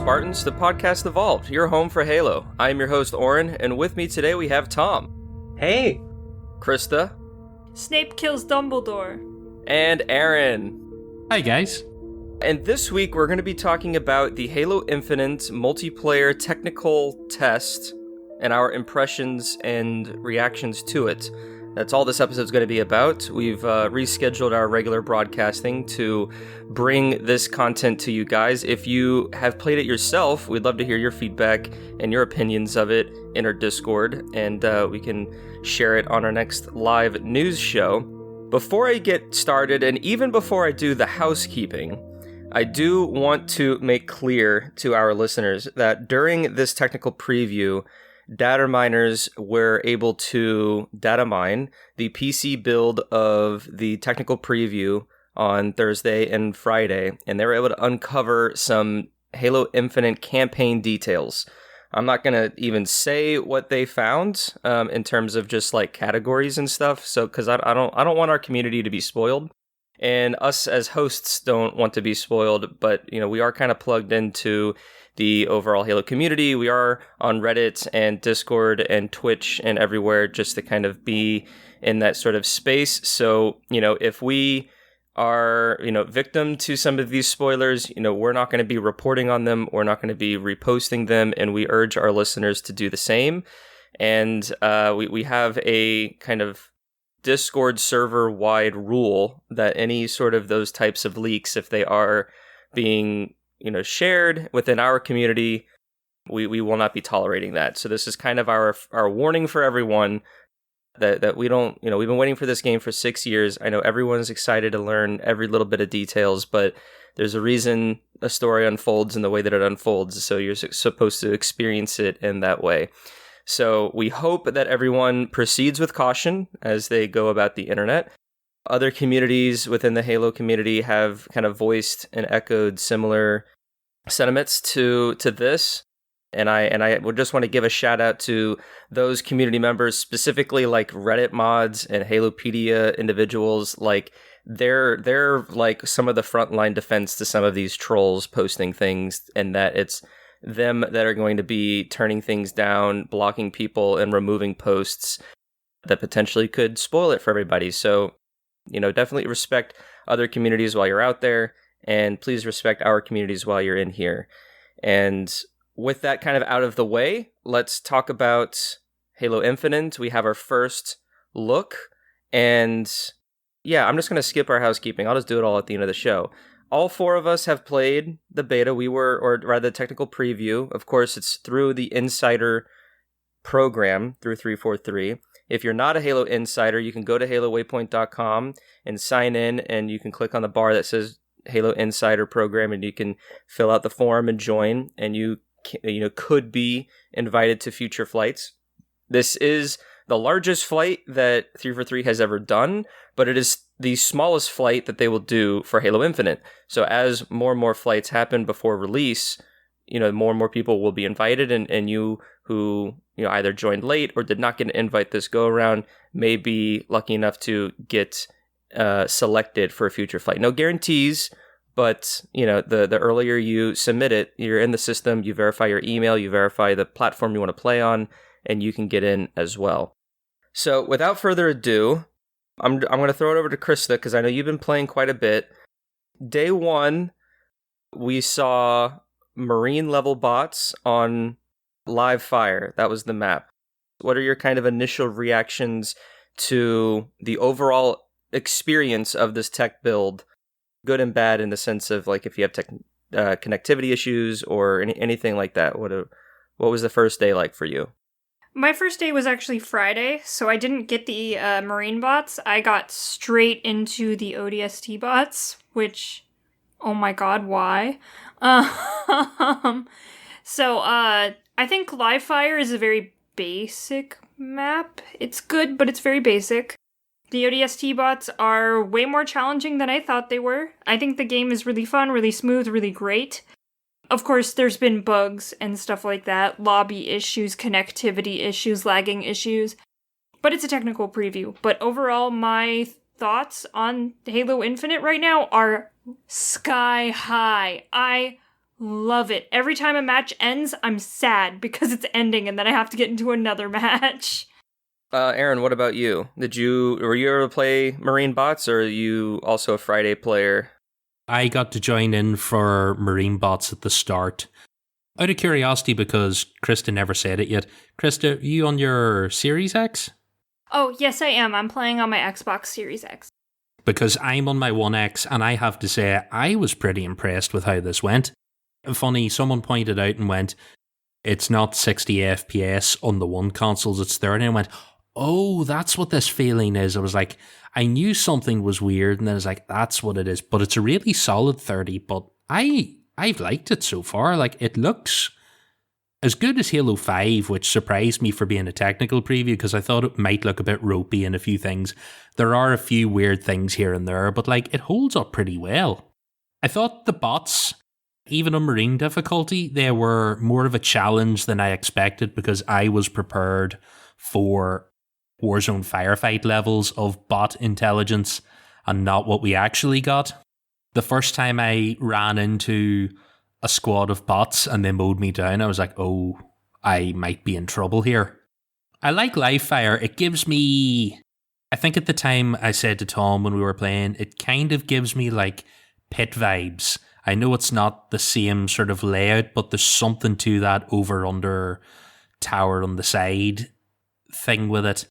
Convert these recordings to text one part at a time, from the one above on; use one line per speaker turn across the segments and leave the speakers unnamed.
Spartans, the podcast evolved, your home for Halo. I am your host, Oran, and with me today we have Tom.
Hey!
Krysta.
Snape kills Dumbledore.
And Aaron.
Hi, guys.
And this week we're going to be talking about the Halo Infinite multiplayer technical test and our impressions and reactions to it. That's all this episode's going to be about. We've rescheduled our regular broadcasting to bring this content to you guys. If you have played it yourself, we'd love to hear your feedback and your opinions of it in our Discord, and we can share it on our next live news show. Before I get started, and even before I do the housekeeping, I do want to make clear to our listeners that during this technical preview, data miners were able to data mine the PC build of the technical preview on Thursday and Friday, and they were able to uncover some Halo Infinite campaign details. I'm not going to even say what they found in terms of just like categories and stuff, so because I don't want our community to be spoiled, and us as hosts don't want to be spoiled, but we are kind of plugged into the overall Halo community. We are on Reddit and Discord and Twitch and everywhere just to kind of be in that sort of space. So, if we are, victim to some of these spoilers, we're not going to be reporting on them. We're not going to be reposting them. And we urge our listeners to do the same. And we have a kind of Discord server-wide rule that any sort of those types of leaks, if they are being shared within our community, we will not be tolerating that. So this is kind of our warning for everyone that we don't, we've been waiting for this game for 6 years. I know everyone's excited to learn every little bit of details, but there's a reason a story unfolds in the way that it unfolds. So you're supposed to experience it in that way. So we hope that everyone proceeds with caution as they go about the internet. Other communities within the Halo community have kind of voiced and echoed similar sentiments to this. And I would just want to give a shout out to those community members, specifically like Reddit mods and Halopedia individuals. Like they're like some of the frontline defense to some of these trolls posting things, and that it's them that are going to be turning things down, blocking people, and removing posts that potentially could spoil it for everybody. So definitely respect other communities while you're out there, and please respect our communities while you're in here. And with that kind of out of the way, let's talk about Halo Infinite. We have our first look, and yeah, I'm just going to skip our housekeeping. I'll just do it all at the end of the show. All four of us have played the beta. Or rather the technical preview. Of course, it's through the Insider program through 343. If you're not a Halo Insider, you can go to HaloWaypoint.com and sign in, and you can click on the bar that says Halo Insider Program, and you can fill out the form and join, and you could be invited to future flights. This is the largest flight that 343 has ever done, but it is the smallest flight that they will do for Halo Infinite. So as more and more flights happen before release, more and more people will be invited, and you who either joined late or did not get an invite this go around may be lucky enough to get selected for a future flight. No guarantees, but the earlier you submit it, you're in the system, you verify your email, you verify the platform you want to play on, and you can get in as well. So without further ado, I'm going to throw it over to Krysta, because I know you've been playing quite a bit. Day one, we saw marine level bots on live fire. That was the map. What are your kind of initial reactions to the overall experience of this tech build, good and bad, in the sense of like if you have connectivity issues or anything like that? What was the first day like for you?
My first day was actually Friday, so I didn't get the marine bots. I got straight into the ODST bots, which, oh my god, why? So I think live fire is a very basic map. It's good, but it's very basic. The ODST bots are way more challenging than I thought they were. I think the game is really fun, really smooth, really great. Of course, there's been bugs and stuff like that, lobby issues, connectivity issues, lagging issues, but it's a technical preview. But overall, my thoughts on Halo Infinite right now are sky high. I love it. Every time a match ends, I'm sad because it's ending and then I have to get into another match.
Aaron, what about you? Were you able to play Marine Bots, or are you also a Friday player?
I got to join in for Marine Bots at the start. Out of curiosity, because Krysta never said it yet. Krysta, are you on your Series X?
Oh, yes, I am. I'm playing on my Xbox Series X.
Because I'm on my One X, and I have to say, I was pretty impressed with how this went. Funny, someone pointed out and went, it's not 60 FPS on the one consoles, it's 30. And I went, oh, that's what this feeling is. I was like, I knew something was weird, and then I was like, that's what it is. But it's a really solid 30, but I've liked it so far. Like, it looks as good as Halo 5, which surprised me for being a technical preview, because I thought it might look a bit ropey in a few things. There are a few weird things here and there, but like, it holds up pretty well. I thought the bots, even on Marine difficulty, they were more of a challenge than I expected, because I was prepared for Warzone firefight levels of bot intelligence and not what we actually got. The first time I ran into a squad of bots and they mowed me down, I was like, oh, I might be in trouble here. I like live fire. It gives me, I think at the time I said to Tom when we were playing, it kind of gives me like pit vibes. I know it's not the same sort of layout, but there's something to that over under tower on the side thing with it.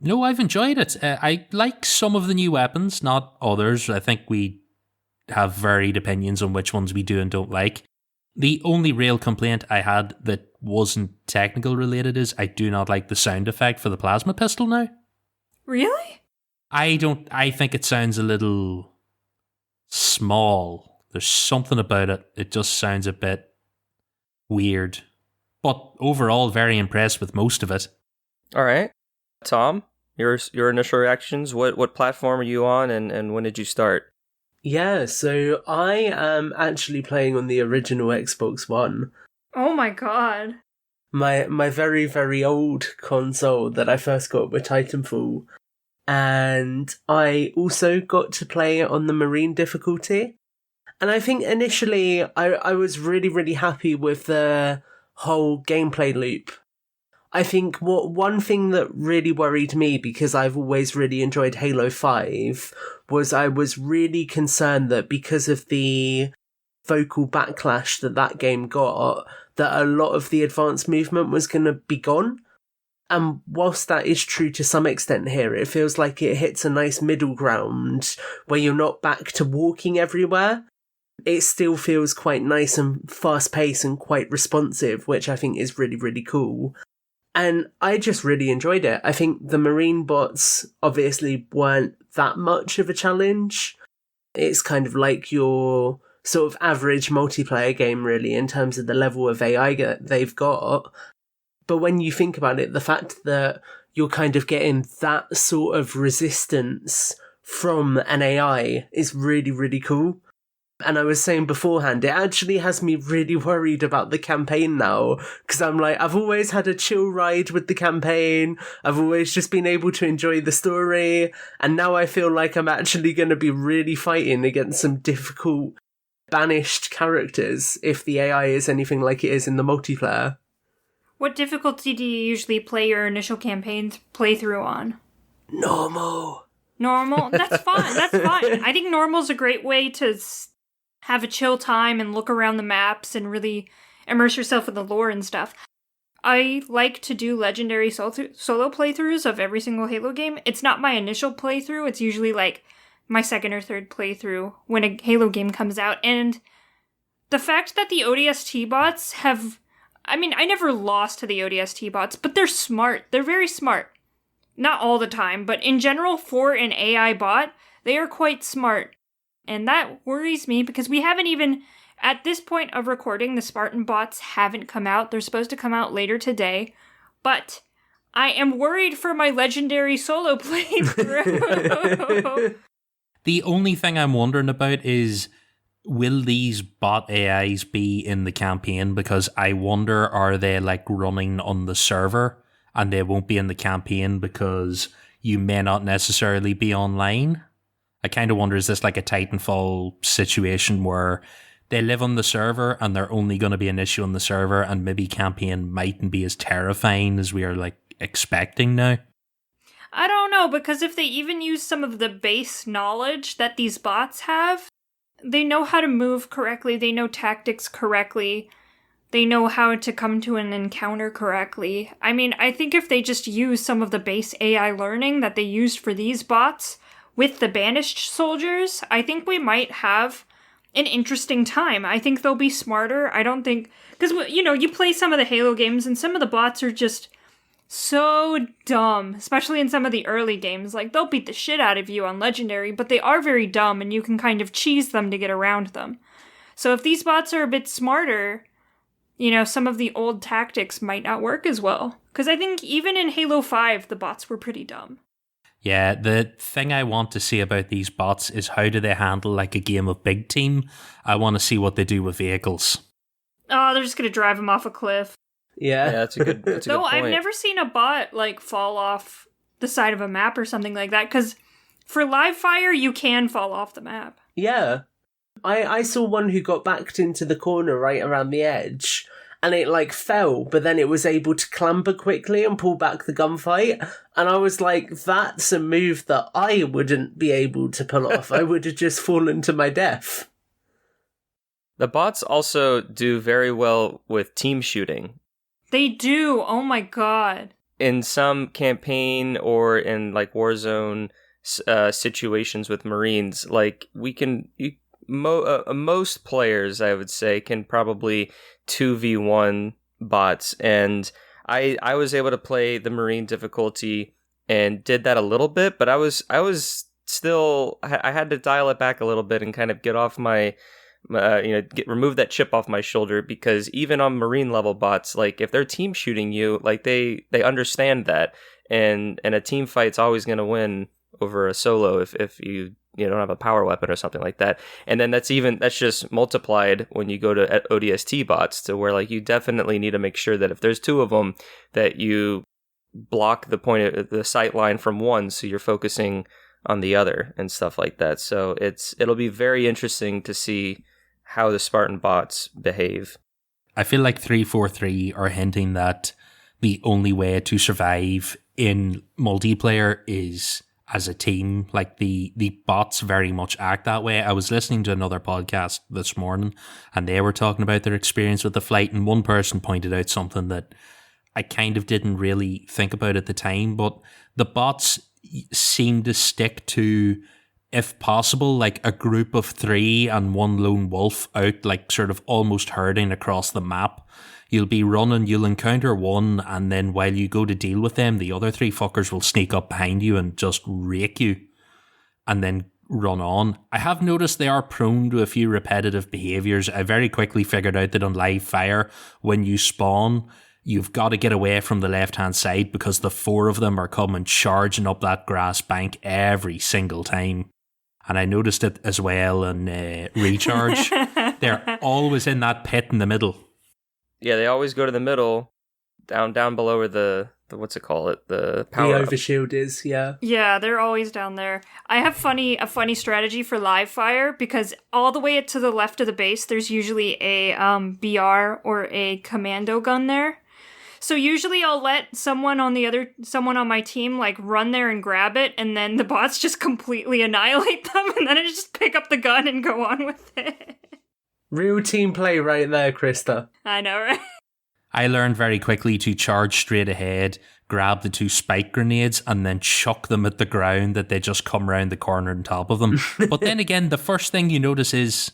No, I've enjoyed it. I like some of the new weapons, not others. I think we have varied opinions on which ones we do and don't like. The only real complaint I had that wasn't technical related is I do not like the sound effect for the plasma pistol now.
Really?
I think it sounds a little small. There's something about it. It just sounds a bit weird. But overall, very impressed with most of it.
All right. Tom, your initial reactions, what platform are you on, and when did you start?
Yeah, so I am actually playing on the original Xbox One.
Oh my god.
My very, very old console that I first got with Titanfall. And I also got to play it on the Marine difficulty. And I think initially I was really, really happy with the whole gameplay loop. I think one thing that really worried me, because I've always really enjoyed Halo 5, was I was really concerned that because of the vocal backlash that game got, that a lot of the advanced movement was going to be gone. And whilst that is true to some extent here, it feels like it hits a nice middle ground where you're not back to walking everywhere. It still feels quite nice and fast-paced and quite responsive, which I think is really, really cool. And I just really enjoyed it. I think the Marine bots obviously weren't that much of a challenge. It's kind of like your sort of average multiplayer game, really, in terms of the level of AI that they've got. But when you think about it, the fact that you're kind of getting that sort of resistance from an AI is really, really cool. And I was saying beforehand, it actually has me really worried about the campaign now, because I'm like, I've always had a chill ride with the campaign, I've always just been able to enjoy the story, and now I feel like I'm actually going to be really fighting against some difficult, banished characters if the AI is anything like it is in the multiplayer.
What difficulty do you usually play your initial campaign playthrough on?
Normal.
Normal? That's fine, that's fine. I think normal's a great way to have a chill time and look around the maps and really immerse yourself in the lore and stuff. I like to do legendary solo playthroughs of every single Halo game. It's not my initial playthrough, it's usually like my second or third playthrough when a Halo game comes out. And the fact that the ODST bots have... I mean, I never lost to the ODST bots, but they're smart. They're very smart. Not all the time, but in general, for an AI bot, they are quite smart. And that worries me because we haven't even, at this point of recording, the Spartan bots haven't come out. They're supposed to come out later today. But I am worried for my legendary solo playthrough.
The only thing I'm wondering about is, will these bot AIs be in the campaign? Because I wonder, are they like running on the server and they won't be in the campaign because you may not necessarily be online? I kind of wonder, is this like a Titanfall situation where they live on the server and they're only going to be an issue on the server, and maybe campaign mightn't be as terrifying as we are like expecting now.
I don't know, because if they even use some of the base knowledge that these bots have, they know how to move correctly, they know tactics correctly, they know how to come to an encounter correctly. I mean, I think if they just use some of the base AI learning that they used for these bots with the banished soldiers, I think we might have an interesting time. I think they'll be smarter. I don't think... Because, you know, you play some of the Halo games and some of the bots are just so dumb, especially in some of the early games. Like, they'll beat the shit out of you on Legendary, but they are very dumb and you can kind of cheese them to get around them. So if these bots are a bit smarter, you know, some of the old tactics might not work as well. Because I think even in Halo 5, the bots were pretty dumb.
Yeah, the thing I want to see about these bots is how do they handle like a game of big team? I want to see what they do with vehicles.
Oh, they're just going to drive them off a cliff.
Yeah,
that's a good point.
Though I've never seen a bot like fall off the side of a map or something like that, because for live fire you can fall off the map.
Yeah. I saw one who got backed into the corner right around the edge, and it like fell, but then it was able to clamber quickly and pull back the gunfight. And I was like, that's a move that I wouldn't be able to pull off. I would have just fallen to my death.
The bots also do very well with team shooting.
They do. Oh my god.
In some campaign or in like Warzone situations with Marines, like most players, I would say, can probably 2v1 bots, and I was able to play the Marine difficulty and did that a little bit, but I was still, I had to dial it back a little bit and kind of get off my remove that chip off my shoulder, because even on Marine level bots, like if they're team shooting you, like they understand that, and a team fight's always going to win over a solo if you don't have a power weapon or something like that. And then that's just multiplied when you go to ODST bots, to where like you definitely need to make sure that if there's two of them, that you block the point of the sight line from one, so you're focusing on the other and stuff like that. So it'll be very interesting to see how the Spartan bots behave.
I feel like 343 are hinting that the only way to survive in multiplayer is as a team. Like the bots very much act that way. I was listening to another podcast this morning and they were talking about their experience with the flight, and one person pointed out something that I kind of didn't really think about at the time, but the bots seem to stick to, if possible, like a group of 3 and one lone wolf out, like sort of almost herding across the map. You'll be running, you'll encounter one, and then while you go to deal with them, the other 3 fuckers will sneak up behind you and just rake you, and then run on. I have noticed they are prone to a few repetitive behaviours. I very quickly figured out that on live fire, when you spawn, you've got to get away from the left-hand side, because the 4 of them are coming charging up that grass bank every single time. And I noticed it as well in Recharge. They're always in that pit in the middle.
Yeah, they always go to the middle, down below where the what's it called? The power
The overshield is, yeah.
Yeah, they're always down there. I have a funny strategy for live fire, because all the way to the left of the base, there's usually a BR or a commando gun there. So usually I'll let someone on my team like run there and grab it, and then the bots just completely annihilate them, and then I just pick up the gun and go on with it.
Real team play right there, Krysta.
I know, right?
I learned very quickly to charge straight ahead, grab the 2 spike grenades, and then chuck them at the ground, that they just come around the corner on top of them. But then again, the first thing you notice is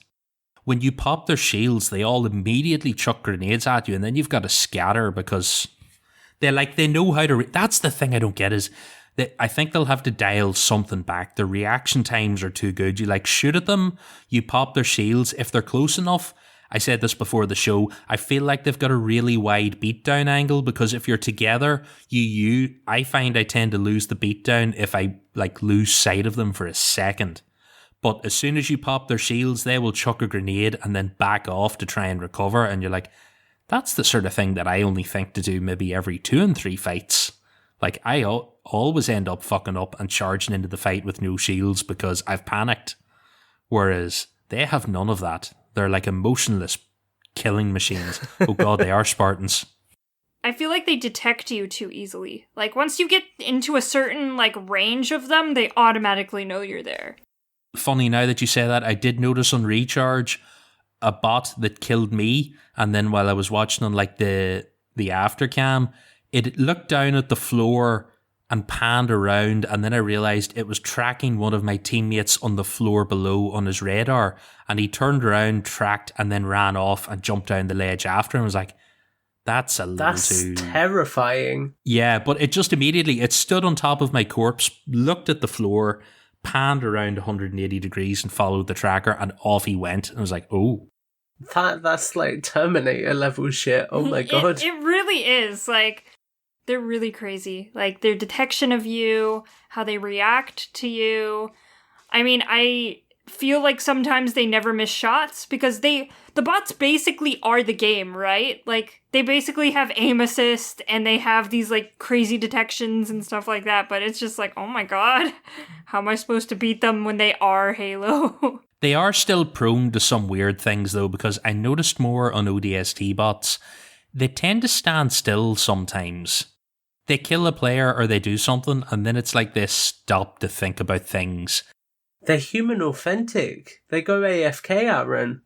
when you pop their shields, they all immediately chuck grenades at you, and then you've got to scatter, because they know how to... That's the thing I don't get, is that I think they'll have to dial something back. The reaction times are too good. You shoot at them, you pop their shields. If they're close enough, I said this before the show, I feel like they've got a really wide beatdown angle, because if you're together, I find I tend to lose the beatdown if I lose sight of them for a second. But as soon as you pop their shields, they will chuck a grenade and then back off to try and recover. And you're like, that's the sort of thing that I only think to do maybe every 2 and 3 fights. Like, I always end up fucking up and charging into the fight with no shields because I've panicked. Whereas they have none of that. They're like emotionless killing machines. Oh god, they are Spartans.
I feel like they detect you too easily. Like, once you get into a certain, like, range of them, they automatically know you're there.
Funny now that you say that, I did notice on Recharge a bot that killed me, and then while I was watching on like the aftercam, it looked down at the floor and panned around, and then I realised it was tracking one of my teammates on the floor below on his radar, and he turned around, tracked, and then ran off and jumped down the ledge after him. I was like, that's a little too...
That's terrifying.
Yeah, but it just immediately, it stood on top of my corpse, looked at the floor, panned around 180 degrees and followed the tracker, and off he went. And I was like, oh.
That's like Terminator level shit. Oh my god.
It really is. Like, they're really crazy. Like, their detection of you, how they react to you. I mean, I feel like sometimes they never miss shots because the bots basically are the game, right? Like, they basically have aim assist and they have these, like, crazy detections and stuff like that, but it's just like, oh my god, how am I supposed to beat them when they are Halo?
They are still prone to some weird things, though, because I noticed more on ODST bots. They tend to stand still sometimes. They kill a player or they do something, and then it's like they stop to think about things.
They're human authentic. They go AFK, Aaron.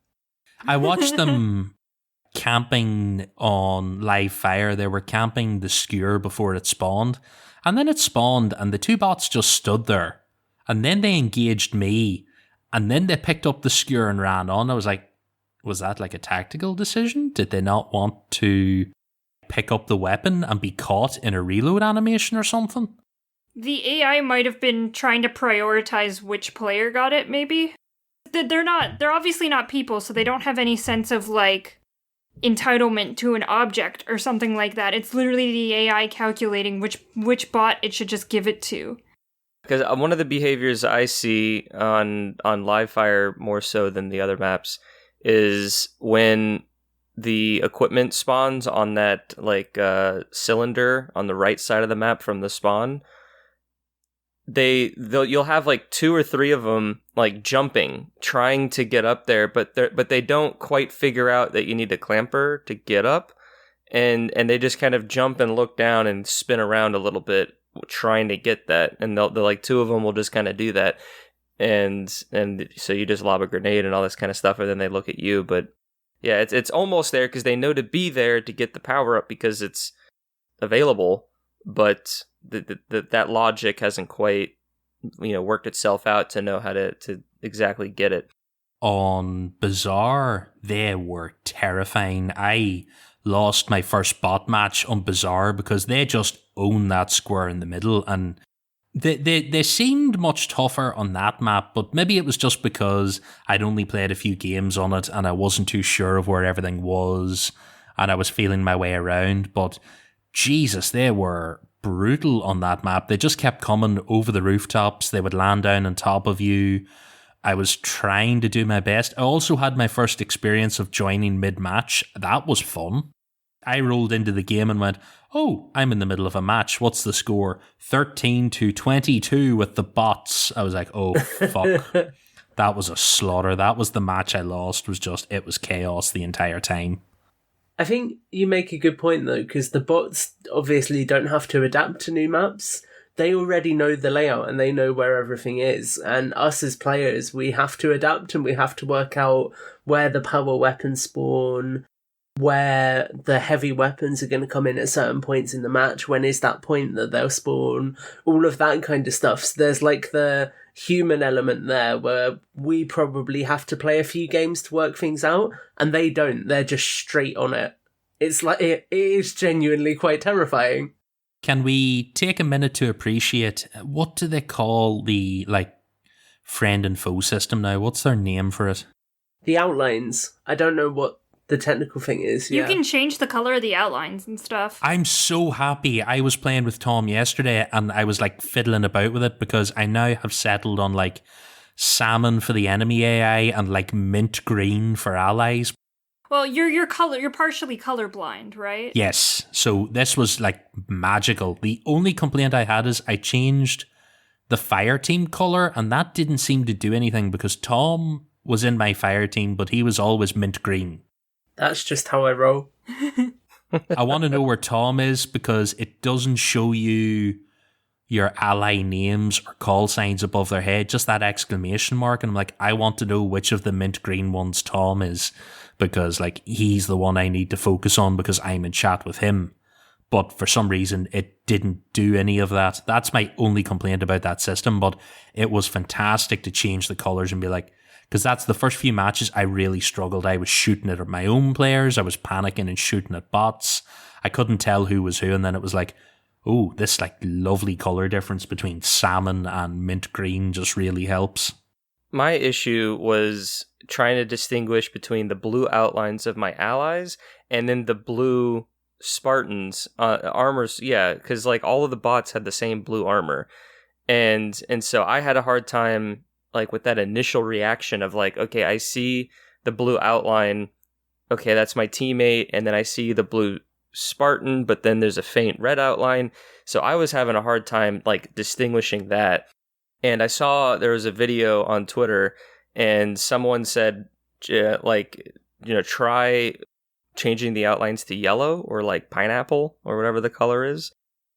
I watched them camping on live fire. They were camping the skewer before it spawned, and then it spawned, and the two bots just stood there, and then they engaged me, and then they picked up the skewer and ran on. I was like, was that like a tactical decision? Did they not want to pick up the weapon and be caught in a reload animation or something?
The AI might have been trying to prioritize which player got it, maybe? They're obviously not people, so they don't have any sense of, like, entitlement to an object or something like that. It's literally the AI calculating which bot it should just give it to.
Because one of the behaviors I see on Livefire more so than the other maps is when the equipment spawns on that cylinder on the right side of the map from the spawn, you'll have like 2 or 3 of them like jumping, trying to get up there, but they don't quite figure out that you need a clamper to get up, and they just kind of jump and look down and spin around a little bit trying to get that, and they'll like 2 of them will just kind of do that, and so you just lob a grenade and all this kind of stuff, and then they look at you. But yeah, it's almost there because they know to be there to get the power up because it's available, but that logic hasn't quite worked itself out to know how to exactly get it.
On Bazaar, they were terrifying. I lost my first bot match on Bazaar because they just own that square in the middle, and they seemed much tougher on that map, but maybe it was just because I'd only played a few games on it and I wasn't too sure of where everything was and I was feeling my way around. But Jesus, they were brutal on that map. They just kept coming over the rooftops. They would land down on top of you. I was trying to do my best. I also had my first experience of joining mid-match. That was fun. I rolled into the game and went, oh, I'm in the middle of a match. What's the score? 13-22 with the bots. I was like, oh, fuck. That was a slaughter. That was the match I lost. It was chaos the entire time.
I think you make a good point, though, because the bots obviously don't have to adapt to new maps. They already know the layout and they know where everything is. And us as players, we have to adapt and we have to work out where the power weapons spawn, where the heavy weapons are going to come in at certain points in the match, when is that point that they'll spawn, all of that kind of stuff. So there's like the human element there where we probably have to play a few games to work things out, and they don't. They're just straight on it. It's like, it is genuinely quite terrifying.
Can we take a minute to appreciate, what do they call the friend and foe system now? What's their name for it?
The outlines. I don't know what the technical thing is.
You can change the color of the outlines and stuff.
I'm so happy. I was playing with Tom yesterday and I was fiddling about with it because I now have settled on salmon for the enemy AI and mint green for allies.
Well, you're partially colorblind, right?
Yes. So this was magical. The only complaint I had is I changed the fire team color and that didn't seem to do anything because Tom was in my fire team, but he was always mint green.
That's just how I roll.
I want to know where Tom is because it doesn't show you your ally names or call signs above their head, just that exclamation mark. And I'm like, I want to know which of the mint green ones Tom is because like he's the one I need to focus on because I'm in chat with him. But for some reason, it didn't do any of that. That's my only complaint about that system, but it was fantastic to change the colors and be like, because that's the first few matches I really struggled. I was shooting at my own players. I was panicking and shooting at bots. I couldn't tell who was who. And then it was like, oh, this like lovely color difference between salmon and mint green just really helps.
My issue was trying to distinguish between the blue outlines of my allies and then the blue Spartans armors. Yeah, because like all of the bots had the same blue armor. And so I had a hard time like with that initial reaction of like, okay, I see the blue outline. Okay, that's my teammate. And then I see the blue Spartan, but then there's a faint red outline. So I was having a hard time like distinguishing that. And I saw there was a video on Twitter and someone said, like, you know, try changing the outlines to yellow or like pineapple or whatever the color is.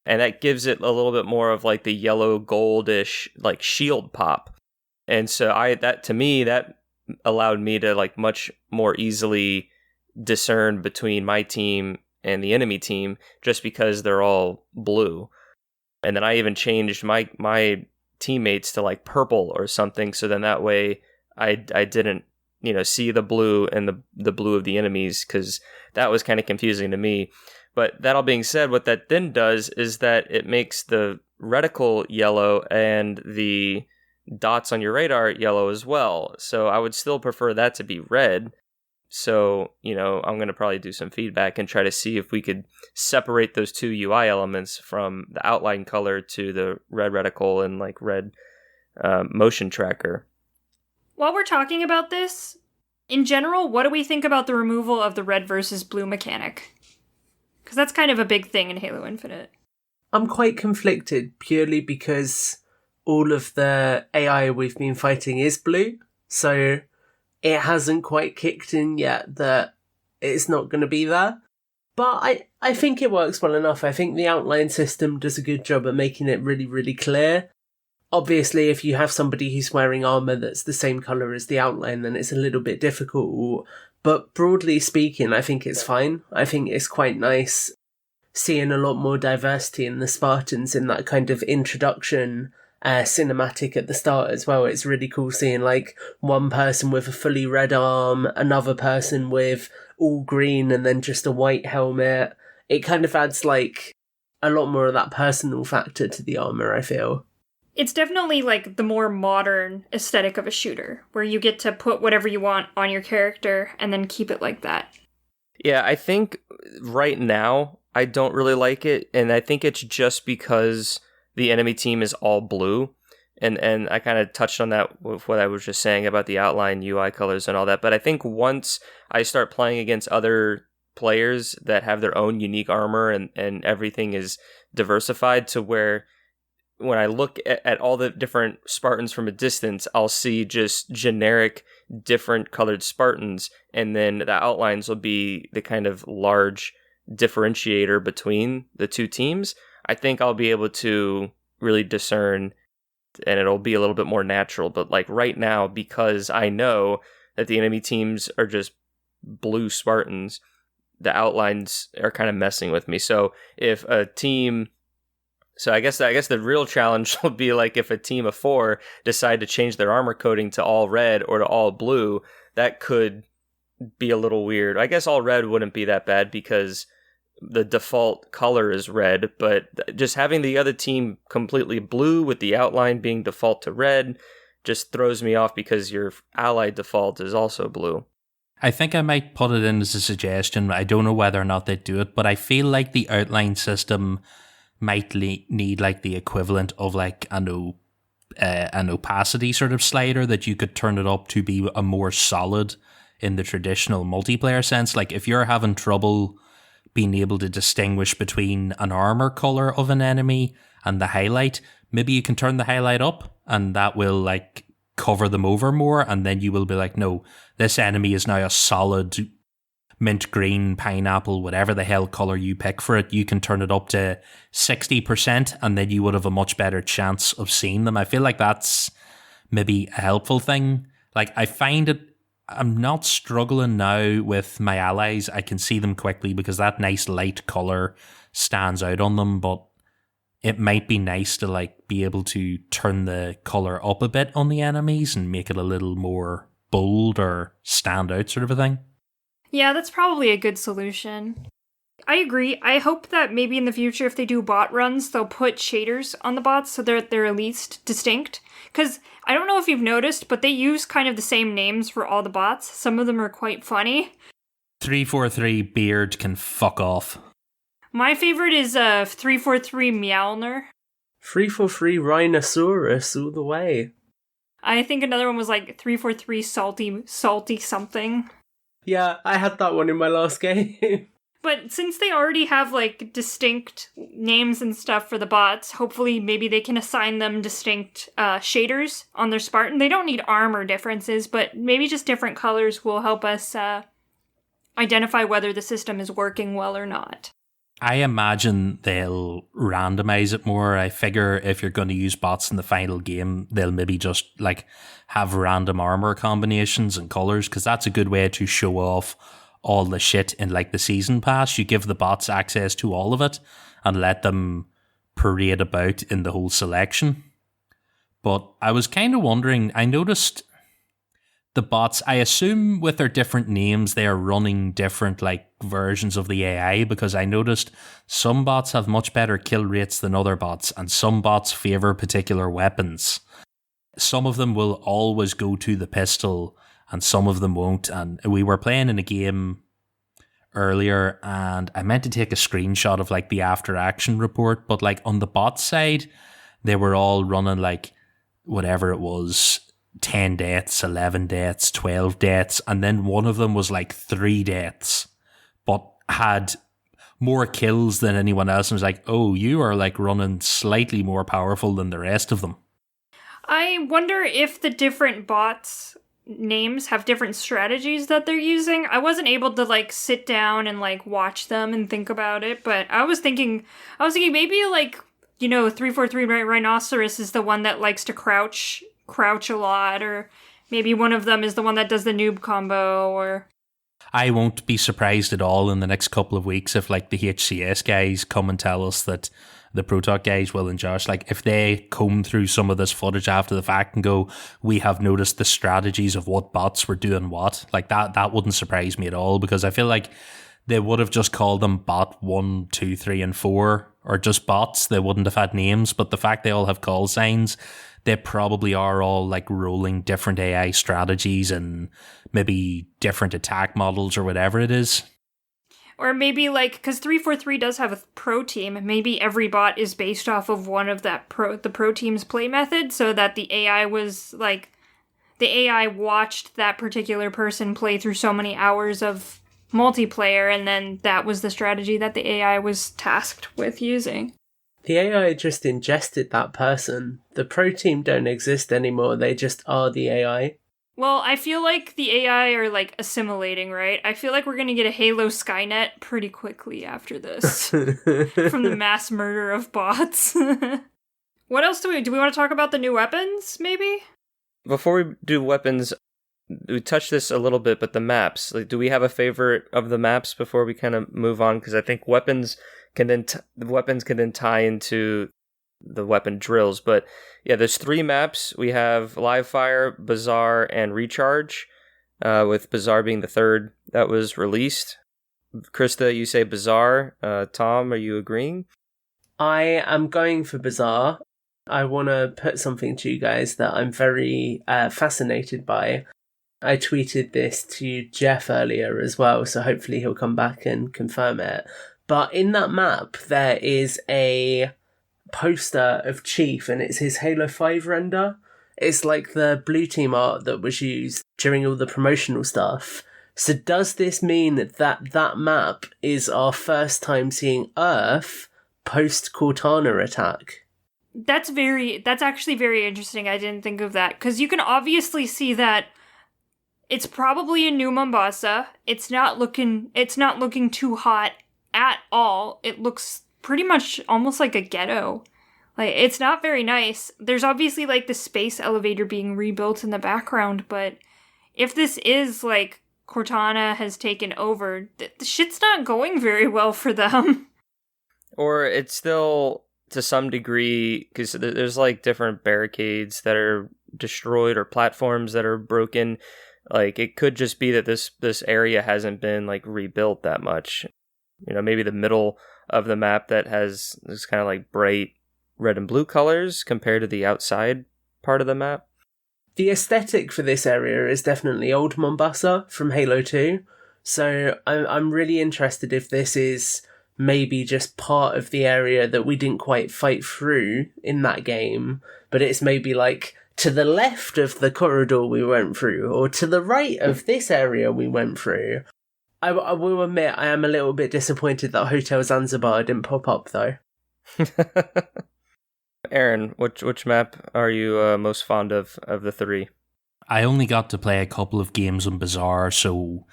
And that gives it a little bit more of like the yellow goldish like shield pop. And so that allowed me to like much more easily discern between my team and the enemy team just because they're all blue. And then I even changed my teammates to like purple or something. So then that way I didn't, you know, see the blue and the blue of the enemies because that was kind of confusing to me. But that all being said, what that then does is that it makes the reticle yellow and the dots on your radar yellow as well. So I would still prefer that to be red. So, you know, I'm going to probably do some feedback and try to see if we could separate those two UI elements from the outline color to the red reticle and like red motion tracker.
While we're talking about this, in general, what do we think about the removal of the red versus blue mechanic? Because that's kind of a big thing in Halo Infinite.
I'm quite conflicted purely because all of the AI we've been fighting is blue, so it hasn't quite kicked in yet that it's not going to be there. But I think it works well enough. I think the outline system does a good job at making it really, really clear. Obviously, if you have somebody who's wearing armour that's the same colour as the outline, then it's a little bit difficult. But broadly speaking, I think it's fine. I think it's quite nice seeing a lot more diversity in the Spartans in that kind of introduction cinematic at the start as well. It's really cool seeing like one person with a fully red arm, another person with all green and then just a white helmet. It kind of adds like a lot more of that personal factor to the armor, I feel.
It's definitely like the more modern aesthetic of a shooter, where you get to put whatever you want on your character and then keep it like that.
Yeah, I think right now I don't really like it, and I think it's just because the enemy team is all blue, and I kind of touched on that with what I was just saying about the outline UI colors and all that, but I think once I start playing against other players that have their own unique armor and everything is diversified to where when I look at all the different Spartans from a distance, I'll see just generic different colored Spartans, and then the outlines will be the kind of large differentiator between the two teams. I think I'll be able to really discern, and it'll be a little bit more natural. But like right now, because I know that the enemy teams are just blue Spartans, the outlines are kind of messing with me. So if a team, I guess the real challenge will be like if a team of 4 decide to change their armor coating to all red or to all blue, that could be a little weird. I guess all red wouldn't be that bad because the default color is red, but just having the other team completely blue with the outline being default to red just throws me off because your allied default is also blue.
I think I might put it in as a suggestion. I don't know whether or not they do it, but I feel like the outline system might need like the equivalent of like an opacity sort of slider that you could turn it up to be a more solid in the traditional multiplayer sense. Like if you're having trouble being able to distinguish between an armor color of an enemy and the highlight, maybe you can turn the highlight up and that will like cover them over more, and then you will be like, no, this enemy is now a solid mint green, pineapple, whatever the hell color you pick for it. You can turn it up to 60%, and then you would have a much better chance of seeing them. I feel like that's maybe a helpful thing. Like, I find it, I'm not struggling now with my allies. I can see them quickly because that nice light color stands out on them, but it might be nice to like be able to turn the color up a bit on the enemies and make it a little more bold or stand out, sort of a thing.
Yeah, that's probably a good solution. I agree. I hope that maybe in the future, if they do bot runs, they'll put shaders on the bots so they're at least distinct. Because I don't know if you've noticed, but they use kind of the same names for all the bots. Some of them are quite funny.
343 Beard can fuck off.
My favorite is 343 Meowner.
343 Rhinoceros all the way.
I think another one was like 343 Salty something.
Yeah, I had that one in my last game.
But since they already have like distinct names and stuff for the bots, hopefully maybe they can assign them distinct shaders on their Spartan. They don't need armor differences, but maybe just different colors will help us identify whether the system is working well or not.
I imagine they'll randomize it more. I figure if you're going to use bots in the final game, they'll maybe just like have random armor combinations and colors, because that's a good way to show off all the shit in like the season pass. You give the bots access to all of it and let them parade about in the whole selection. But I was kind of wondering, I noticed the bots, I assume with their different names, they are running different like versions of the AI, because I noticed some bots have much better kill rates than other bots, and some bots favor particular weapons. Some of them will always go to the pistol, and some of them won't. And we were playing in a game earlier, and I meant to take a screenshot of like the after action report, but like on the bot side, they were all running like whatever it was, 10 deaths, 11 deaths, 12 deaths, and then one of them was like 3 deaths, but had more kills than anyone else, and was like, oh, you are like running slightly more powerful than the rest of them.
I wonder if the different bots' names have different strategies that they're using. I wasn't able to like sit down and like watch them and think about it, but I was thinking maybe like, 343 Rhinoceros is the one that likes to crouch a lot, or maybe one of them is the one that does the noob combo, or...
I won't be surprised at all in the next couple of weeks if like the HCS guys come and tell us that the Protoc guys, Will and Josh, like if they comb through some of this footage after the fact and go, we have noticed the strategies of what bots were doing what, like that wouldn't surprise me at all, because I feel like they would have just called them bot 1, 2, 3, and 4, or just bots. They wouldn't have had names, but the fact they all have call signs, they probably are all like rolling different AI strategies and maybe different attack models or whatever it is.
Or maybe like, because 343 does have a pro team, maybe every bot is based off of one of the pro team's play method, so that the AI was like, the AI watched that particular person play through so many hours of multiplayer, and then that was the strategy that the AI was tasked with using.
The AI just ingested that person. The pro team don't exist anymore, they just are the AI.
Well, I feel like the AI are like assimilating, right? I feel like we're gonna get a Halo Skynet pretty quickly after this. From the mass murder of bots. What else do we want to talk about the new weapons, maybe?
Before we do weapons, we touched this a little bit, but the maps. Like, do we have a favorite of the maps before we kind of move on? Because I think weapons can then tie into the weapon drills. But yeah, there's 3 maps. We have Live Fire, Bazaar, and Recharge, with Bazaar being the third that was released. Krysta, you say Bazaar. Tom, are you agreeing?
I am going for Bazaar. I want to put something to you guys that I'm very fascinated by. I tweeted this to Jeff earlier as well, so hopefully he'll come back and confirm it. But in that map, there is a poster of Chief, and it's his Halo 5 render. It's like the blue team art that was used during all the promotional stuff. So does this mean that map is our first time seeing Earth post-Cortana attack?
That's actually very interesting. I didn't think of that. Because you can obviously see that it's probably a new Mombasa. It's not looking too hot at all. It looks pretty much almost like a ghetto. Like, it's not very nice. There's obviously, like, the space elevator being rebuilt in the background, but if this is, like, Cortana has taken over, the shit's not going very well for them.
Or it's still, to some degree, because there's, like, different barricades that are destroyed or platforms that are broken. Like, it could just be that this area hasn't been, like, rebuilt that much. You know, maybe the middle of the map that has this kind of, like, bright red and blue colors compared to the outside part of the map.
The aesthetic for this area is definitely old Mombasa from Halo 2. So I'm really interested if this is maybe just part of the area that we didn't quite fight through in that game, but it's maybe like to the left of the corridor we went through, or to the right of this area we went through. I will admit I am a little bit disappointed that Hotel Zanzibar didn't pop up though.
Aaron, which map are you most fond of the three?
I only got to play a couple of games on Bazaar, so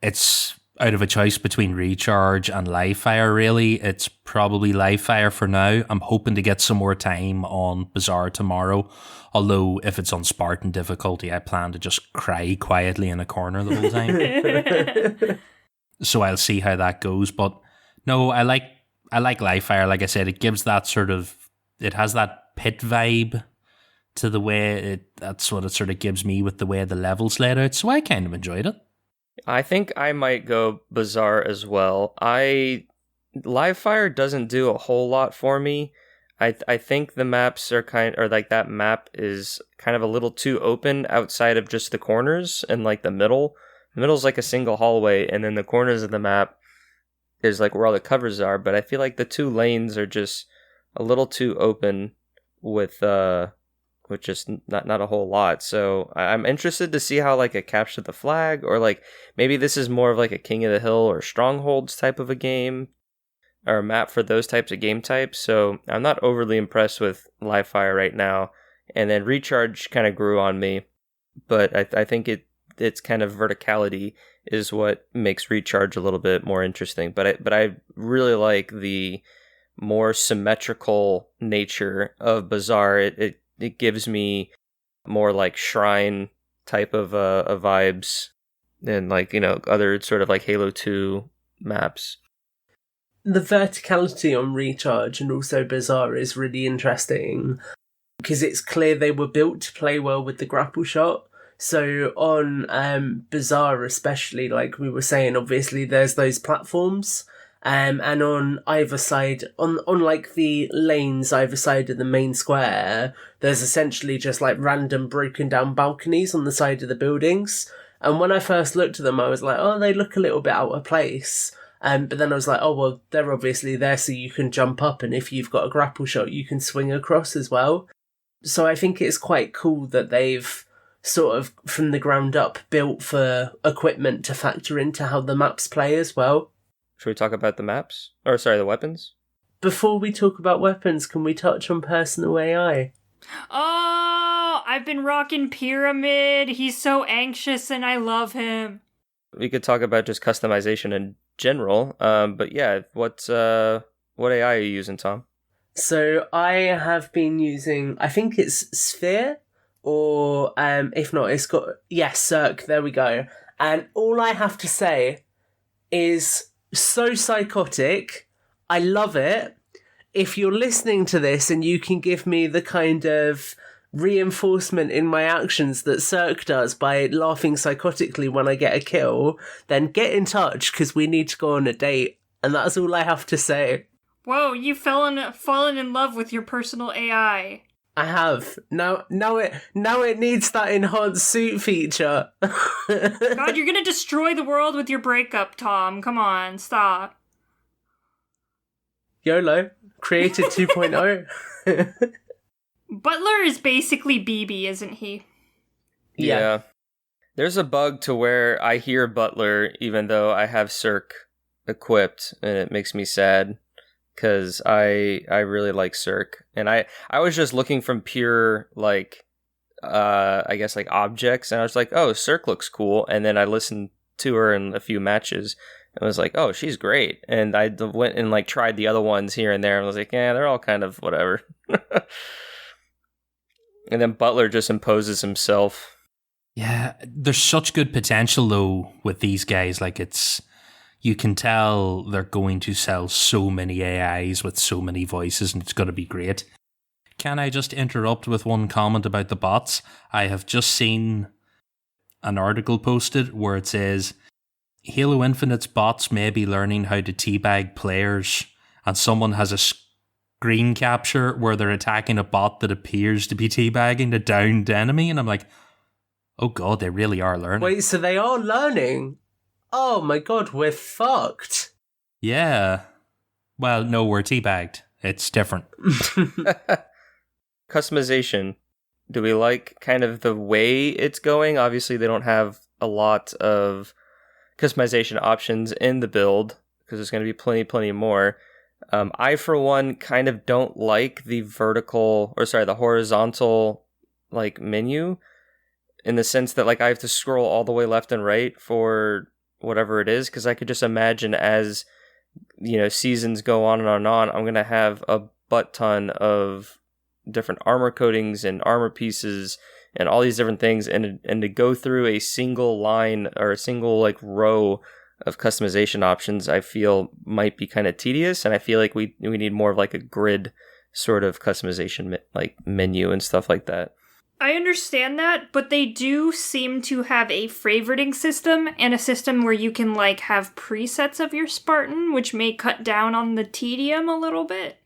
it's out of a choice between Recharge and Livefire, really. It's probably Livefire for now. I'm hoping to get some more time on Bazaar tomorrow, although if it's on Spartan difficulty, I plan to just cry quietly in a corner the whole time. So I'll see how that goes, but no, I like Livefire. Like I said, it gives that sort of, it has that pit vibe to the way that's what it sort of gives me with the way the levels laid out, so I kind of enjoyed it.
I think I might go Bazaar as well. Livefire doesn't do a whole lot for me. I think the maps are like that map is kind of a little too open outside of just the corners and like the middle. The middle's like a single hallway, and then the corners of the map is like where all the covers are, but I feel like the two lanes are just a little too open with just not a whole lot. So I'm interested to see how like a Capture the Flag, or like maybe this is more of like a King of the Hill or Strongholds type of a game or a map for those types of game types. So I'm not overly impressed with Livefire right now. And then Recharge kind of grew on me, but I think its kind of verticality is what makes Recharge a little bit more interesting. But I really like the more symmetrical nature of Bazaar. It gives me more like Shrine type of vibes than like, you know, other sort of like Halo 2 maps.
The verticality on Recharge and also Bazaar is really interesting because it's clear they were built to play well with the grapple shot. So on Bazaar especially, like we were saying, obviously there's those platforms. And on either side, on like the lanes either side of the main square, there's essentially just like random broken down balconies on the side of the buildings. And when I first looked at them, I was like, oh, they look a little bit out of place. But then I was like, oh, well, they're obviously there so you can jump up, and if you've got a grapple shot, you can swing across as well. So I think it's quite cool that they've sort of, from the ground up, built for equipment to factor into how the maps play as well.
Should we talk about the maps? Or, sorry, the weapons?
Before we talk about weapons, can we touch on personal AI?
Oh, I've been rocking Pyramid. He's so anxious and I love him.
We could talk about just customization in general. But yeah, what AI are you using, Tom?
So I have been using, I think it's Sphere, or if not, it's got, yes, Cirque, there we go. And all I have to say is so psychotic. I love it. If you're listening to this and you can give me the kind of reinforcement in my actions that Cirque does by laughing psychotically when I get a kill, then get in touch because we need to go on a date. And that's all I have to say.
Whoa, you've fallen in love with your personal AI.
I have. Now it needs that enhanced suit feature.
God, you're gonna destroy the world with your breakup, Tom. Come on, stop.
YOLO. Created 2.0.
Butler is basically BB, isn't he?
Yeah. There's a bug to where I hear Butler even though I have Cirque equipped, and it makes me sad. because I really like Cirque, and I was just looking from pure like I guess like objects, and I was like, oh, Cirque looks cool, and then I listened to her in a few matches and was like, oh, she's great, and I went and like tried the other ones here and there, and was like, yeah, they're all kind of whatever. And then Butler just imposes himself.
Yeah, there's such good potential though with these guys. Like you can tell they're going to sell so many AIs with so many voices, and it's going to be great. Can I just interrupt with one comment about the bots? I have just seen an article posted where it says Halo Infinite's bots may be learning how to teabag players, and someone has a screen capture where they're attacking a bot that appears to be teabagging the downed enemy, and I'm like, oh god, they really are learning.
Wait, so they are learning? Oh my god, we're fucked.
Yeah. Well, no, we're teabagged. It's different.
Customization. Do we like kind of the way it's going? Obviously, they don't have a lot of customization options in the build because there's going to be plenty more. I, for one, kind of don't like the horizontal like menu, in the sense that like I have to scroll all the way left and right for whatever it is, because I could just imagine as, you know, seasons go on and on and on, I'm going to have a butt ton of different armor coatings and armor pieces and all these different things, and to go through a single line or a single like row of customization options, I feel might be kind of tedious, and I feel like we need more of like a grid sort of customization like menu and stuff like that.
I understand that, but they do seem to have a favoriting system and a system where you can like have presets of your Spartan, which may cut down on the tedium a little bit.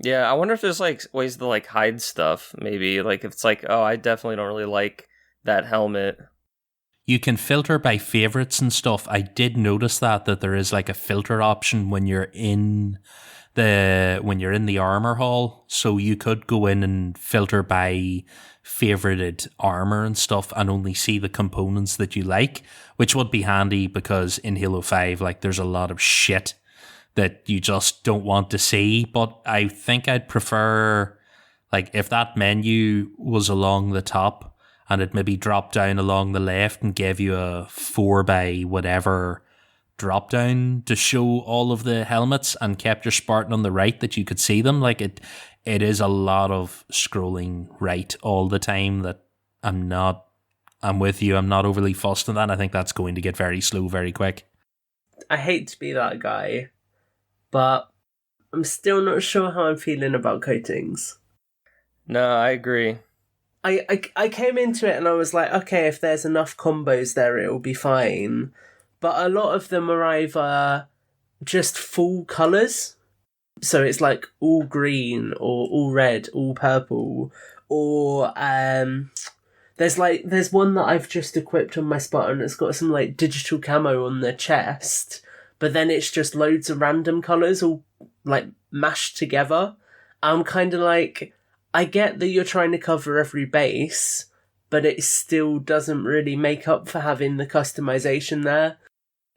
Yeah, I wonder if there's like ways to like hide stuff, maybe. Like if it's like, oh, I definitely don't really like that helmet.
You can filter by favorites and stuff. I did notice that there is like a filter option when you're in the armor hall. So you could go in and filter by favorited armor and stuff and only see the components that you like, which would be handy because in Halo 5, like there's a lot of shit that you just don't want to see. But I think I'd prefer, like, if that menu was along the top and it maybe dropped down along the left and gave you a 4 by whatever drop down to show all of the helmets and kept your Spartan on the right that you could see them. Like it is a lot of scrolling right all the time that I'm with you. I'm not overly fussed on that. I think that's going to get very slow very quick.
I hate to be that guy, but I'm still not sure how I'm feeling about coatings.
No, I agree.
I came into it and I was like, okay, if there's enough combos there, it'll be fine. But a lot of them are either just full colours. So it's like all green or all red, all purple. Or there's one that I've just equipped on my Spartan. It's got some like digital camo on the chest. But then it's just loads of random colours all like mashed together. I'm kind of like, I get that you're trying to cover every base, but it still doesn't really make up for having the customization there.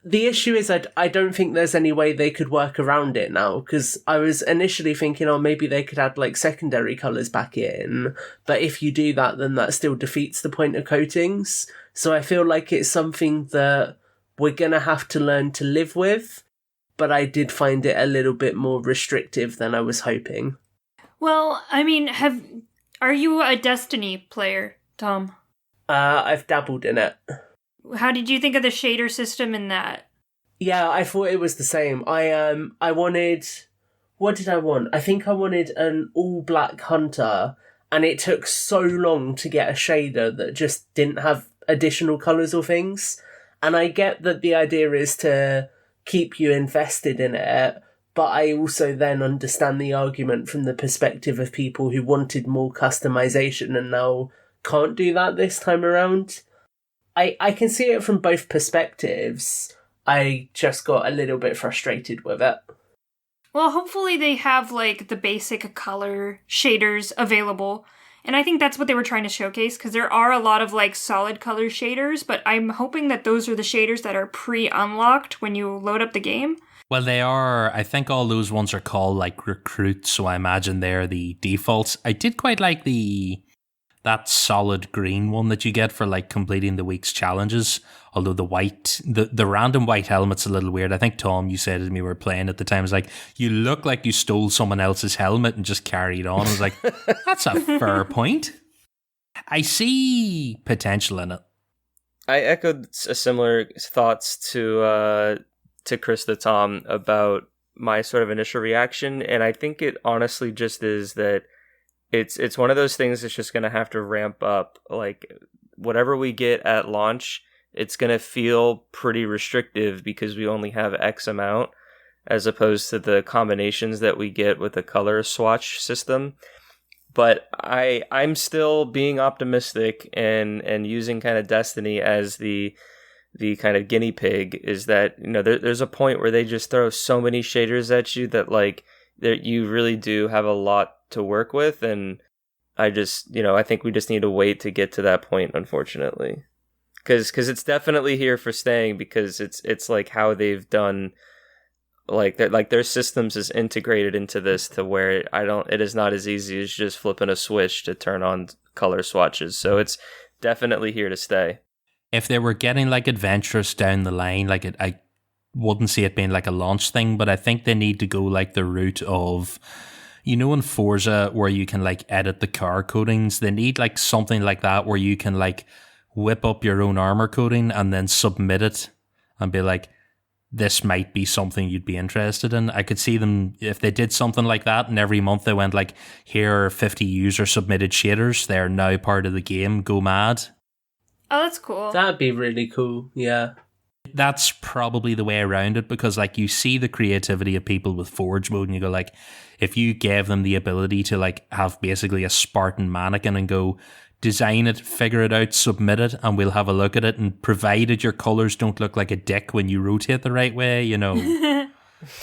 The issue is I don't think there's any way they could work around it now, because I was initially thinking, oh, maybe they could add like secondary colours back in, but if you do that, then that still defeats the point of coatings. So I feel like it's something that we're going to have to learn to live with, but I did find it a little bit more restrictive than I was hoping.
Well, I mean, are you a Destiny player, Tom?
I've dabbled in it.
How did you think of the shader system in that?
Yeah, I thought it was the same. I wanted... What did I want? I think I wanted an all-black hunter, and it took so long to get a shader that just didn't have additional colours or things. And I get that the idea is to keep you invested in it, but I also then understand the argument from the perspective of people who wanted more customization and now can't do that this time around. I can see it from both perspectives. I just got a little bit frustrated with it.
Well, hopefully they have, like, the basic color shaders available. And I think that's what they were trying to showcase, because there are a lot of, like, solid color shaders, but I'm hoping that those are the shaders that are pre-unlocked when you load up the game.
Well, they are. I think all those ones are called like recruits, so I imagine they're the defaults. I did quite like that solid green one that you get for like completing the week's challenges. Although the random white helmet's a little weird. I think Tom, you said to me, we were playing at the time, was like, you look like you stole someone else's helmet and just carried on. I was like, that's a fair point. I see potential in it.
I echoed a similar thoughts to Krysta, Tom, about my sort of initial reaction, and I think it honestly just is that it's one of those things that's just going to have to ramp up. Like, whatever we get at launch, it's going to feel pretty restrictive because we only have X amount, as opposed to the combinations that we get with the color swatch system. But I'm still being optimistic and using kind of Destiny as the kind of guinea pig, is that, you know, there's a point where they just throw so many shaders at you that, like, that you really do have a lot to work with. And I just, you know, I think we just need to wait to get to that point, unfortunately. Because it's definitely here for staying, because it's like how they've done, like their systems is integrated into this to where it is not as easy as just flipping a switch to turn on color swatches. So it's definitely here to stay.
If they were getting like adventurous down the line, like I wouldn't see it being like a launch thing, but I think they need to go like the route of, you know, in Forza where you can like edit the car codings. They need like something like that where you can like whip up your own armor coding and then submit it and be like, this might be something you'd be interested in. I could see them, if they did something like that and every month they went like, here are 50 user submitted shaders, they're now part of the game, go mad.
Oh, that's cool.
That'd be really cool, yeah.
That's probably the way around it, because like you see the creativity of people with Forge mode and you go like, if you gave them the ability to like have basically a Spartan mannequin and go, design it, figure it out, submit it, and we'll have a look at it, and provided your colours don't look like a dick when you rotate the right way, you know,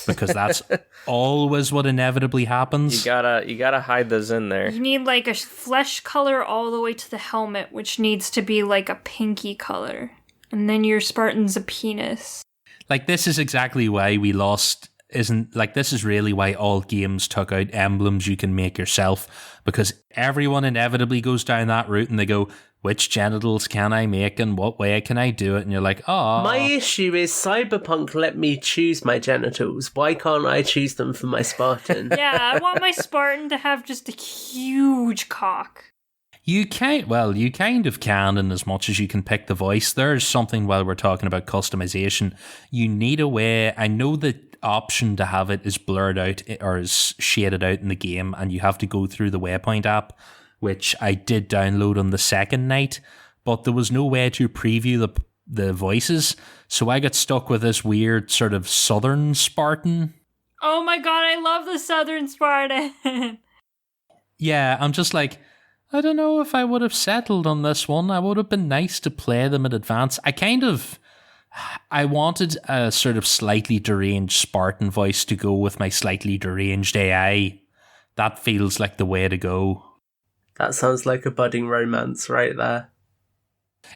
because that's always what inevitably happens.
You gotta hide those in there.
You need like a flesh color all the way to the helmet, which needs to be like a pinky color. And then your Spartan's a penis.
Like, this is exactly why we lost... this is really why all games took out emblems you can make yourself, because everyone inevitably goes down that route and they go, which genitals can I make and what way can I do it? And you're like, oh.
My issue is Cyberpunk let me choose my genitals. Why can't I choose them for my Spartan?
Yeah, I want my Spartan to have just a huge cock.
You kind of can, in as much as you can pick the voice. There's something, while we're talking about customization, you need a way. I know the option to have it is blurred out or is shaded out in the game, and you have to go through the Waypoint app, which I did download on the second night, but there was no way to preview the voices, so I got stuck with this weird sort of Southern Spartan.
Oh my god, I love the Southern Spartan!
Yeah, I'm just like, I don't know if I would have settled on this one. I would have been nice to play them in advance. I wanted a sort of slightly deranged Spartan voice to go with my slightly deranged AI. That feels like the way to go.
That sounds like a budding romance right there.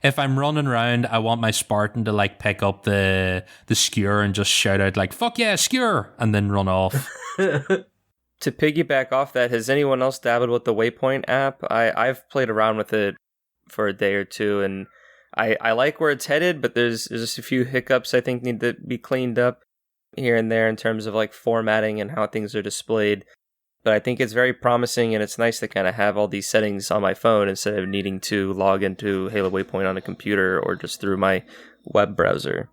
If I'm running around, I want my Spartan to like pick up the skewer and just shout out like, fuck yeah, skewer, and then run off.
To piggyback off that, has anyone else dabbled with the Waypoint app? I've played around with it for a day or two, and I like where it's headed, but there's just a few hiccups I think need to be cleaned up here and there in terms of like formatting and how things are displayed. But I think it's very promising, and it's nice to kind of have all these settings on my phone instead of needing to log into Halo Waypoint on a computer or just through my web browser.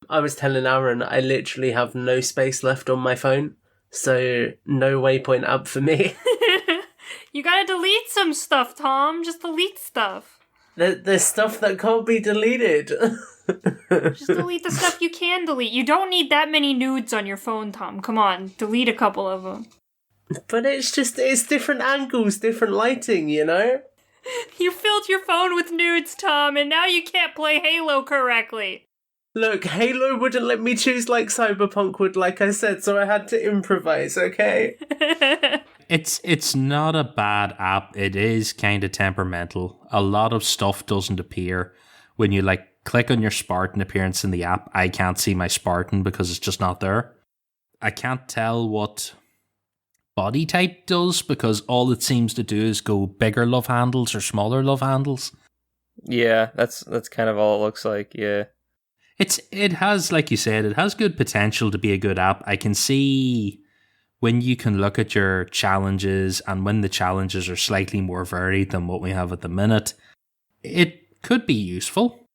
I was telling Aaron, I literally have no space left on my phone, so no Waypoint app for me.
You gotta delete some stuff, Tom. Just delete stuff.
There's stuff that can't be deleted.
Just delete the stuff you can delete. You don't need that many nudes on your phone, Tom. Come on, delete a couple of them.
But it's different angles, different lighting, you know?
You filled your phone with nudes, Tom, and now you can't play Halo correctly.
Look, Halo wouldn't let me choose like Cyberpunk would, like I said, so I had to improvise, okay?
It's not a bad app. It is kind of temperamental. A lot of stuff doesn't appear. When you like click on your Spartan appearance in the app, I can't see my Spartan because it's just not there. I can't tell what body type does, because all it seems to do is go bigger love handles or smaller love handles.
Yeah, that's kind of all it looks like, yeah.
It has, like you said, it has good potential to be a good app. I can see when you can look at your challenges, and when the challenges are slightly more varied than what we have at the minute, it could be useful.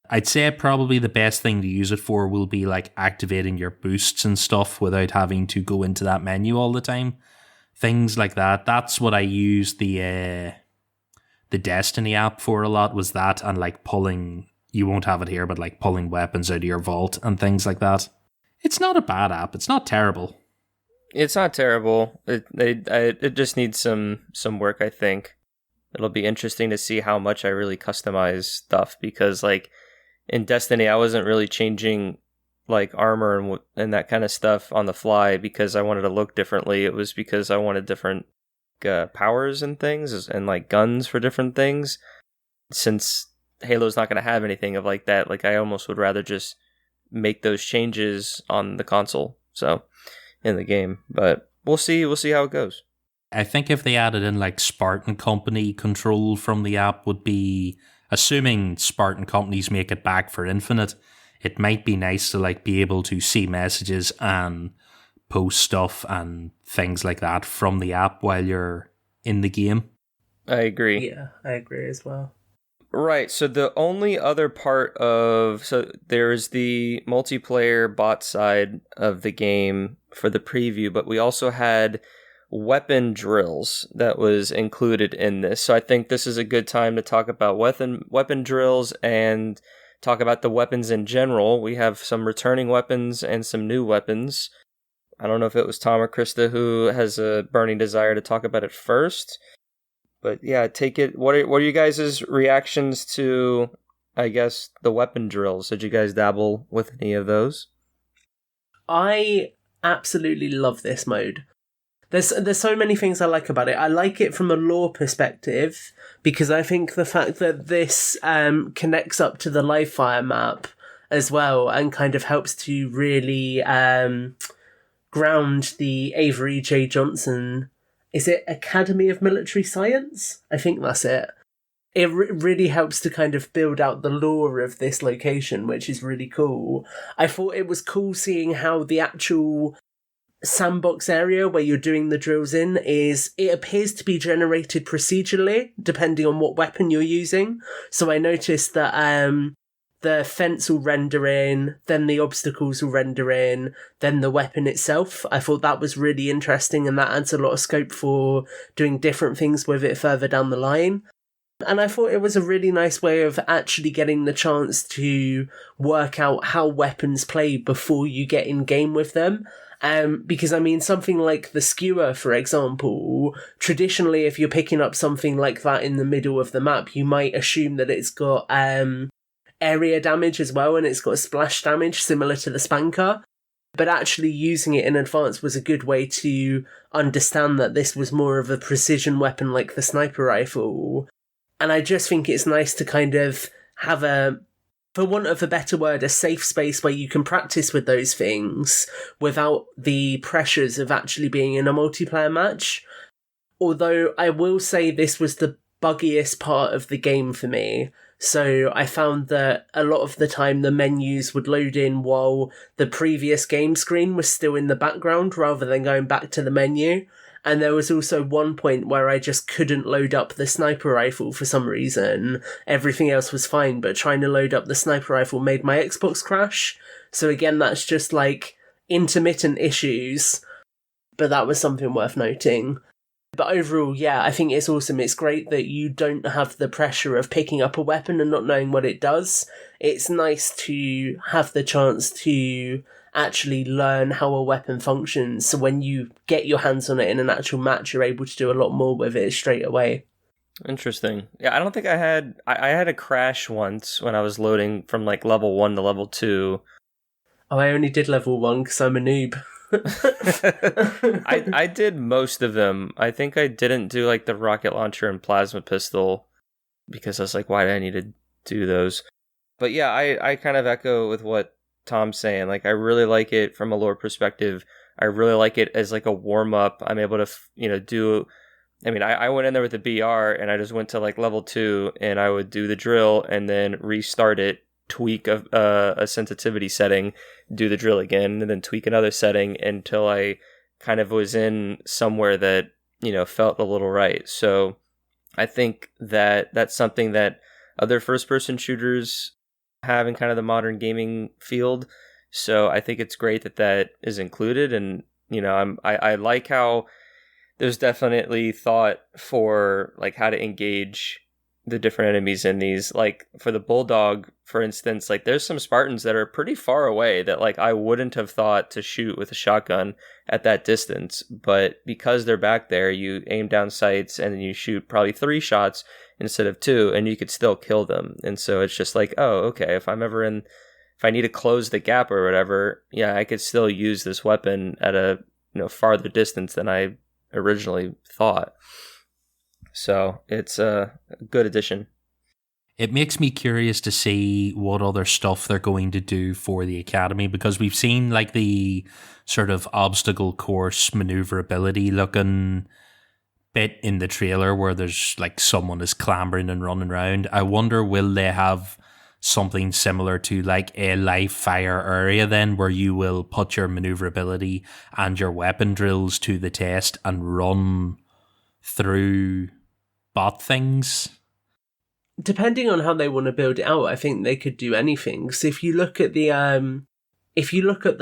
I'd say probably the best thing to use it for will be like activating your boosts and stuff without having to go into that menu all the time. Things like that. That's what I used the Destiny app for a lot, was that, and like pulling, you won't have it here, but like pulling weapons out of your vault and things like that. It's not a bad app. It's not terrible.
It's not terrible. It just needs some work, I think. It'll be interesting to see how much I really customize stuff, because like in Destiny I wasn't really changing like armor and that kind of stuff on the fly because I wanted to look differently. It was because I wanted different powers and things, and like guns for different things. Since Halo's not going to have anything of like that, like I almost would rather just make those changes on the console, so in the game. But we'll see how it goes.
I think if they added in like Spartan Company control from the app would be, assuming Spartan Companies make it back for Infinite, it might be nice to like be able to see messages and post stuff and things like that from the app while you're in the game.
I agree.
Yeah, I agree as well.
Right, so the only other part of... So there's the multiplayer bot side of the game for the preview, but we also had weapon drills that was included in this. So I think this is a good time to talk about weapon drills and talk about the weapons in general. We have some returning weapons and some new weapons. I don't know if it was Tom or Krysta who has a burning desire to talk about it first. But yeah, take it. What are you guys' reactions to, I guess, the weapon drills? Did you guys dabble with any of those?
I absolutely love this mode. There's so many things I like about it. I like it from a lore perspective because I think the fact that this connects up to the live fire map as well and kind of helps to really ground the Avery J. Johnson. Is it Academy of Military Science? I think that's it. It really helps to kind of build out the lore of this location, which is really cool. I thought it was cool seeing how the actual sandbox area where you're doing the drills in it appears to be generated procedurally, depending on what weapon you're using. So I noticed that the fence will render in, then the obstacles will render in, then the weapon itself. I thought that was really interesting, and that adds a lot of scope for doing different things with it further down the line. And I thought it was a really nice way of actually getting the chance to work out how weapons play before you get in game with them. Because, I mean, something like the skewer, for example, traditionally, if you're picking up something like that in the middle of the map, you might assume that it's got area damage as well, and it's got splash damage similar to the spanker. But actually using it in advance was a good way to understand that this was more of a precision weapon like the sniper rifle. And I just think it's nice to kind of have for want of a better word, a safe space where you can practice with those things without the pressures of actually being in a multiplayer match. Although I will say this was the buggiest part of the game for me. So I found that a lot of the time the menus would load in while the previous game screen was still in the background rather than going back to the menu. And there was also one point where I just couldn't load up the sniper rifle for some reason. Everything else was fine, but trying to load up the sniper rifle made my Xbox crash. So again, that's just like intermittent issues. But that was something worth noting. But overall, yeah, I think it's awesome. It's great that you don't have the pressure of picking up a weapon and not knowing what it does. It's nice to have the chance to actually learn how a weapon functions. So when you get your hands on it in an actual match, you're able to do a lot more with it straight away.
Interesting. Yeah, I don't think I had a crash once when I was loading from like level 1 to level 2.
Oh, I only did level 1 because I'm a noob.
I did most of them. I think I didn't do like the rocket launcher and plasma pistol because I was like, why do I need to do those? But yeah, I kind of echo with what Tom's saying. Like, I really like it from a lore perspective. I really like it as like a warm up. I'm able to, do. I mean, I went in there with the BR and I just went to like level 2 and I would do the drill and then restart it, tweak a sensitivity setting, do the drill again, and then tweak another setting until I kind of was in somewhere that, felt a little right. So I think that that's something that other first-person shooters have in kind of the modern gaming field. So I think it's great that that is included. And, I like how there's definitely thought for like how to engage the different enemies in these. Like for the Bulldog, for instance, like there's some Spartans that are pretty far away that like I wouldn't have thought to shoot with a shotgun at that distance. But because they're back there, you aim down sights and then you shoot probably 3 shots instead of 2 and you could still kill them. And so it's just like, oh, okay, if I need to close the gap or whatever, yeah, I could still use this weapon at a farther distance than I originally thought. So it's a good addition.
It makes me curious to see what other stuff they're going to do for the Academy, because we've seen like the sort of obstacle course maneuverability looking bit in the trailer where there's like someone is clambering and running around. I wonder, will they have something similar to like a live fire area then, where you will put your maneuverability and your weapon drills to the test and run through bot things?
Depending on how they want to build it out, I think they could do anything. So if you look at the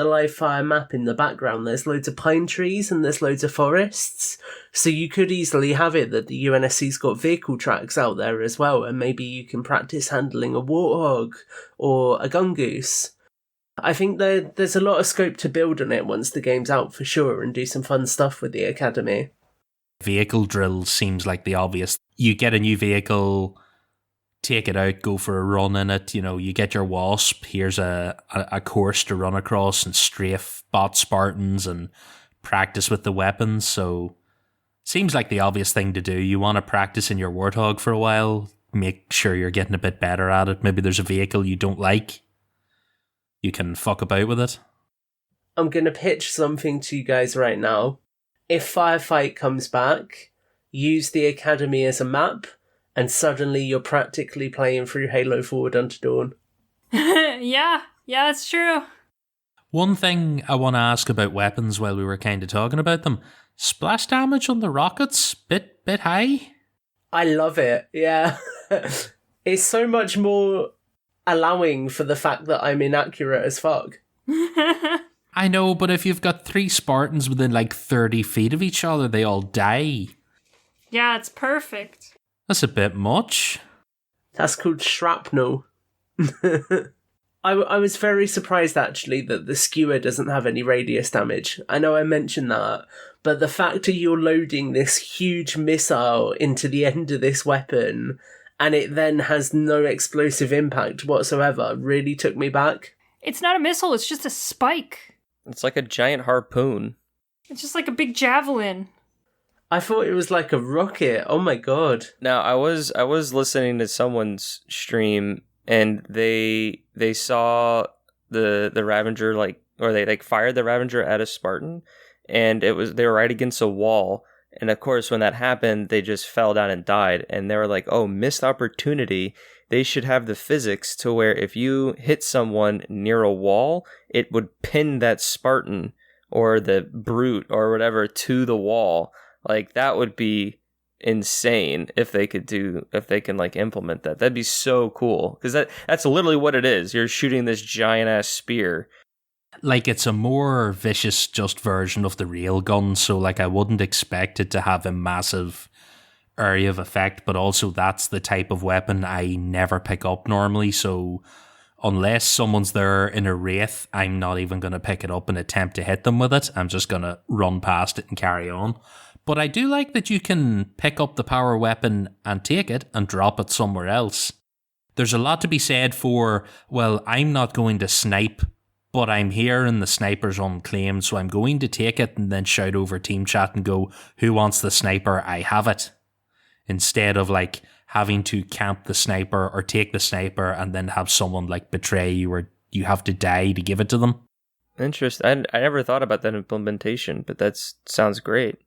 live fire map in the background, there's loads of pine trees and there's loads of forests. So you could easily have it that the UNSC's got vehicle tracks out there as well, and maybe you can practice handling a warthog or a gungoose. I think there's a lot of scope to build on it once the game's out for sure, and do some fun stuff with the Academy.
Vehicle drills seems like the obvious. You get a new vehicle, take it out, go for a run in it. You get your Wasp. Here's a course to run across and strafe bot Spartans and practice with the weapons. So seems like the obvious thing to do. You want to practice in your Warthog for a while, make sure you're getting a bit better at it. Maybe there's a vehicle you don't like. You can fuck about with it.
I'm going to pitch something to you guys right now. If Firefight comes back, use the Academy as a map, and suddenly you're practically playing through Halo Forward Unto Dawn.
Yeah, it's true.
One thing I want to ask about weapons while we were kind of talking about them. Splash damage on the rockets, bit high?
I love it, yeah. It's so much more allowing for the fact that I'm inaccurate as fuck.
I know, but if you've got 3 Spartans within like 30 feet of each other, they all die.
Yeah, it's perfect.
That's a bit much.
That's called shrapnel. I was very surprised, actually, that the skewer doesn't have any radius damage. I know I mentioned that, but the fact that you're loading this huge missile into the end of this weapon, and it then has no explosive impact whatsoever, really took me back.
It's not a missile, it's just a spike.
It's like a giant harpoon.
It's just like a big javelin.
I thought it was like a rocket. Oh my god.
Now, I was listening to someone's stream, and they saw the Ravager, they fired the Ravager at a Spartan, and they were right against a wall. And of course, when that happened, they just fell down and died. And they were like, oh, missed opportunity. They should have the physics to where if you hit someone near a wall, it would pin that Spartan or the brute or whatever to the wall. Like, that would be insane if they can implement that. That'd be so cool. Because that's literally what it is. You're shooting this giant ass spear.
Like, it's a more vicious just version of the rail gun, so like I wouldn't expect it to have a massive area of effect, but also that's the type of weapon I never pick up normally, so unless someone's there in a wraith, I'm not even going to pick it up and attempt to hit them with it. I'm just going to run past it and carry on. But I do like that you can pick up the power weapon and take it and drop it somewhere else. There's a lot to be said for, well, I'm not going to snipe, but I'm here and the sniper's unclaimed, so I'm going to take it and then shout over team chat and go, who wants the sniper? I have it. Instead of like having to camp the sniper or take the sniper and then have someone like betray you or you have to die to give it to them.
Interesting. I never thought about that implementation, but that sounds great.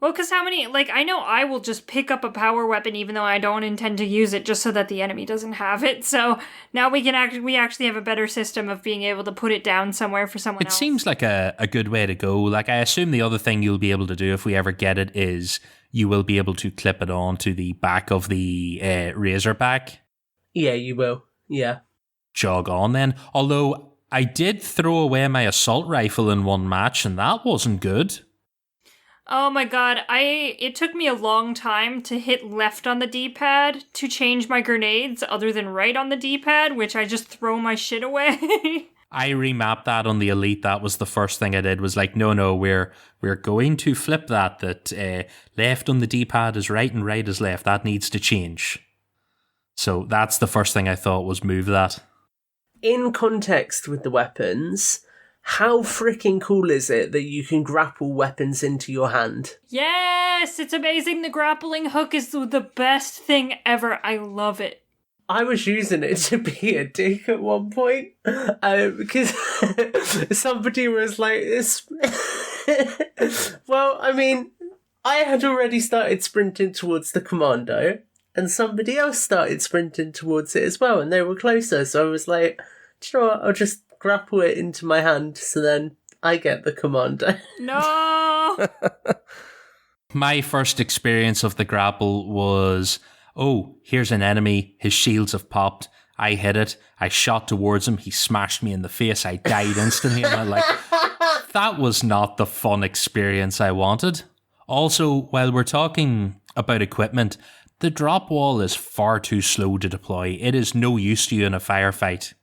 Well, because how many, like, I know I will just pick up a power weapon even though I don't intend to use it just so that the enemy doesn't have it. So now we actually have a better system of being able to put it down somewhere for someone else.
It seems like a good way to go. Like, I assume the other thing you'll be able to do if we ever get it is you will be able to clip it on to the back of the Razorback.
Yeah, you will. Yeah.
Jog on then. Although I did throw away my assault rifle in one match and that wasn't good.
Oh my god, it took me a long time to hit left on the D-pad to change my grenades other than right on the D-pad, which I just throw my shit away.
I remapped that on the Elite. That was the first thing I did, was like, no, we're going to flip that left on the D-pad is right and right is left. That needs to change. So that's the first thing I thought was move that.
In context with the weapons, how freaking cool is it that you can grapple weapons into your hand?
Yes, it's amazing. The grappling hook is the best thing ever. I love it.
I was using it to be a dick at one point because somebody was like, well, I mean, I had already started sprinting towards the commando and somebody else started sprinting towards it as well and they were closer. So I was like, do you know what? I'll just grapple it into my hand so then I get the commando.
No!
My first experience of the grapple was, oh, here's an enemy, his shields have popped, I hit it, I shot towards him, he smashed me in the face, I died instantly, and I'm like, that was not the fun experience I wanted. Also, while we're talking about equipment, the drop wall is far too slow to deploy. It is no use to you in a firefight.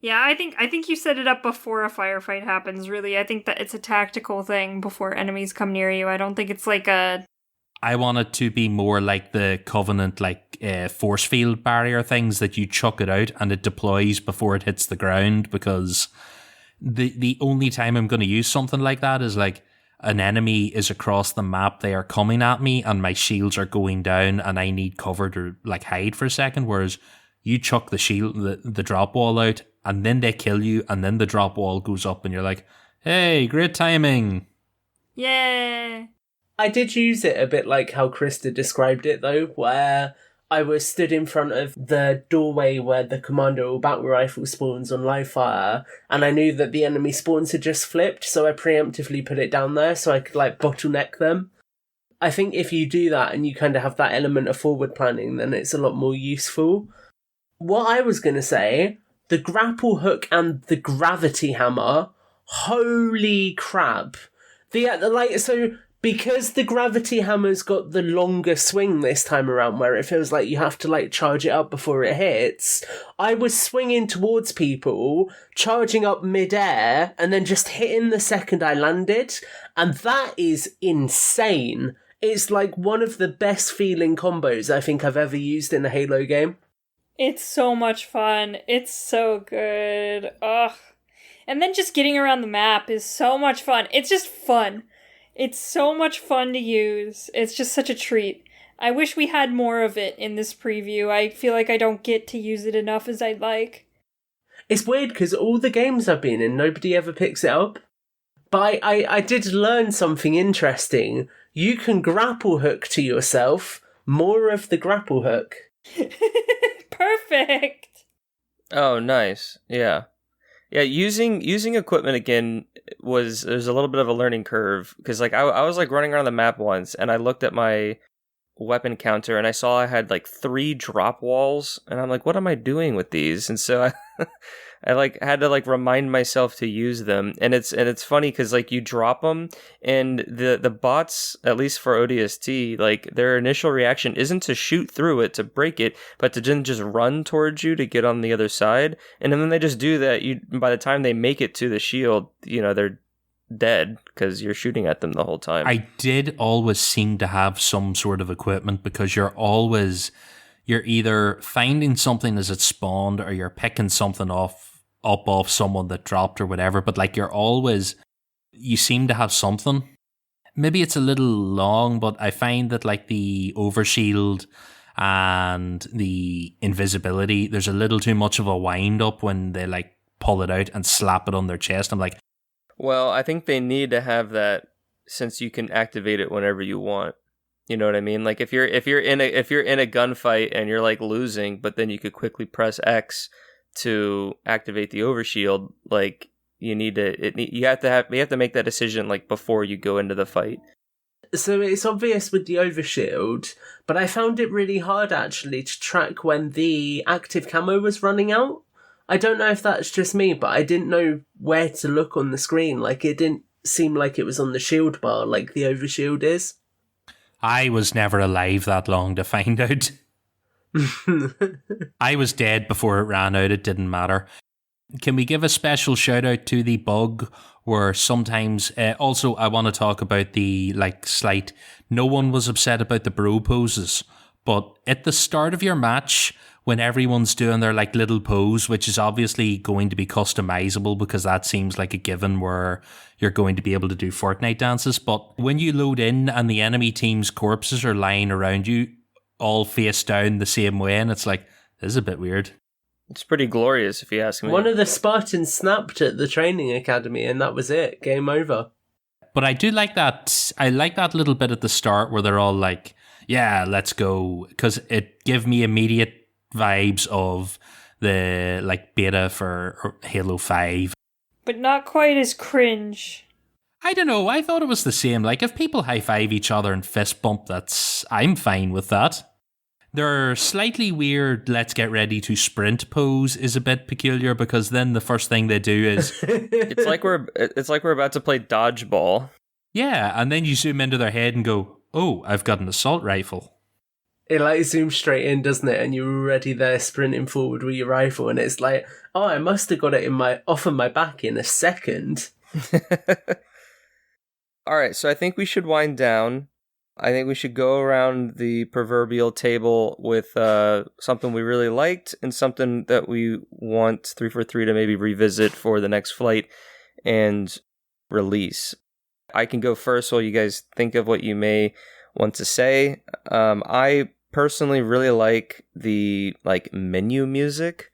Yeah, I think you set it up before a firefight happens, really. I think that it's a tactical thing before enemies come near you. I don't think it's like a...
I want it to be more like the Covenant, like force field barrier things that you chuck it out and it deploys before it hits the ground, because the only time I'm going to use something like that is like an enemy is across the map, they are coming at me and my shields are going down and I need cover to like hide for a second, whereas you chuck the shield, the drop wall out and then they kill you and then the drop wall goes up and you're like, hey, great timing.
Yeah.
I did use it a bit like how Krysta described it, though, where I was stood in front of the doorway where the commando or battle rifle spawns on live fire, and I knew that the enemy spawns had just flipped, so I preemptively put it down there so I could, like, bottleneck them. I think if you do that and you kind of have that element of forward planning, then it's a lot more useful. What I was going to say, the grapple hook and the gravity hammer, holy crap. Because the gravity hammer's got the longer swing this time around, where it feels like you have to like charge it up before it hits, I was swinging towards people, charging up mid-air, and then just hitting the second I landed, and that is insane. It's like one of the best feeling combos I think I've ever used in a Halo game.
It's so much fun. It's so good. Ugh. And then just getting around the map is so much fun. It's just fun. It's so much fun to use. It's just such a treat. I wish we had more of it in this preview. I feel like I don't get to use it enough as I'd like.
It's weird because all the games I've been in, nobody ever picks it up. But I did learn something interesting. You can grapple hook to yourself. More of the grapple hook.
Perfect!
Oh, nice. Yeah. Yeah, using equipment again there's a little bit of a learning curve, because like I was like running around the map once and I looked at my weapon counter and I saw I had like 3 drop walls and I'm like, what am I doing with these? And so I like had to like remind myself to use them, and it's funny because like you drop them and the bots, at least for ODST, like their initial reaction isn't to shoot through it to break it, but to just run towards you to get on the other side, and then they just do that. By the time they make it to the shield, they're dead because you're shooting at them the whole time.
I did always seem to have some sort of equipment, because you're either finding something as it spawned or you're picking something up off someone that dropped or whatever, but like you seem to have something. Maybe it's a little long, but I find that like the overshield and the invisibility, there's a little too much of a wind up when they like pull it out and slap it on their chest. I'm like,
Well, I think they need to have that since you can activate it whenever you want. You know what I mean? Like if you're in a gunfight and you're like losing, but then you could quickly press X to activate the overshield, like you have to make that decision like before you go into the fight.
So it's obvious with the overshield, but I found it really hard actually to track when the active camo was running out. I don't know if that's just me, but I didn't know where to look on the screen. Like it didn't seem like it was on the shield bar like the overshield is.
I was never alive that long to find out. I was dead before it ran out. It didn't matter. Can we give a special shout out to the bug where sometimes, also I want to talk about the slight, no one was upset about the bro poses, but at the start of your match, when everyone's doing their little pose, which is obviously going to be customizable because that seems like a given where you're going to be able to do Fortnite dances. But when you load in and the enemy team's corpses are lying around you, all face down the same way, and it's like, this is a bit weird.
It's pretty glorious if you ask me.
One of the Spartans snapped at the training academy and that was it. Game over.
But I do like that. I like that little bit at the start where they're all like, yeah, let's go. Because it gave me immediate vibes of the beta for Halo 5.
But not quite as cringe.
I don't know, I thought it was the same. If people high-five each other and fist bump, I'm fine with that. Their slightly weird let's get ready to sprint pose is a bit peculiar because then the first thing they do is
it's like we're about to play dodgeball.
Yeah, and then you zoom into their head and go, "Oh, I've got an assault rifle."
It zooms straight in, doesn't it? And you're already there sprinting forward with your rifle, and it's like, oh, I must have got it off of my back in a second.
All right, so I think we should wind down. I think we should go around the proverbial table with something we really liked and something that we want 343 to maybe revisit for the next flight and release. I can go first while you guys think of what you may want to say. I personally really like the menu music.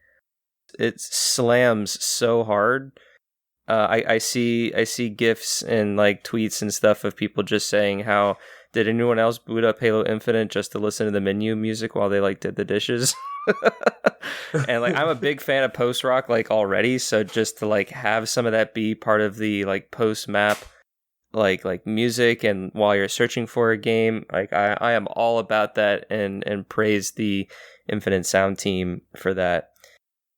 It slams so hard. I see GIFs and tweets and stuff of people just saying how did anyone else boot up Halo Infinite just to listen to the menu music while they did the dishes? And I'm a big fan of post rock already, so just to have some of that be part of the post map music and while you're searching for a game, I am all about that and praise the Infinite Sound team for that.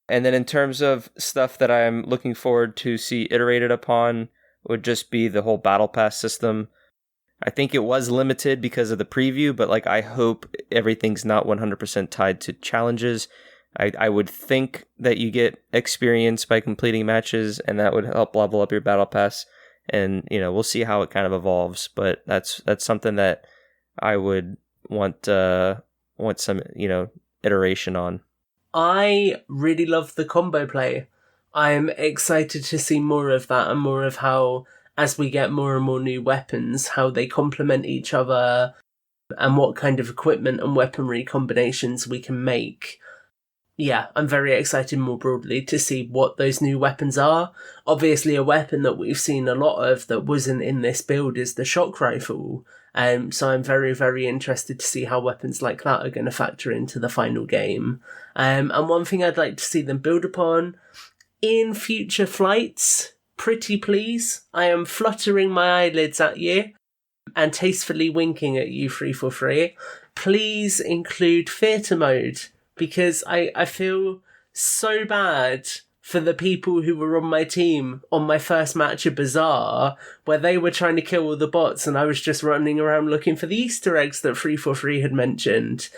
And then in terms of stuff that I'm looking forward to see iterated upon would just be the whole battle pass system. I think it was limited because of the preview, but I hope everything's not 100% tied to challenges. I would think that you get experience by completing matches and that would help level up your battle pass. And, we'll see how it kind of evolves, but that's something that I would want some, iteration on.
I really love the combo play. I'm excited to see more of that and more of how, as we get more and more new weapons, how they complement each other and what kind of equipment and weaponry combinations we can make. Yeah, I'm very excited more broadly to see what those new weapons are. Obviously, a weapon that we've seen a lot of that wasn't in this build is the shock rifle. So I'm very, very interested to see how weapons like that are going to factor into the final game. And one thing I'd like to see them build upon in future flights, pretty please, I am fluttering my eyelids at you and tastefully winking at you 343. Please include theatre mode. Because I feel so bad for the people who were on my team on my first match of Bazaar, where they were trying to kill all the bots and I was just running around looking for the Easter eggs that 343 had mentioned.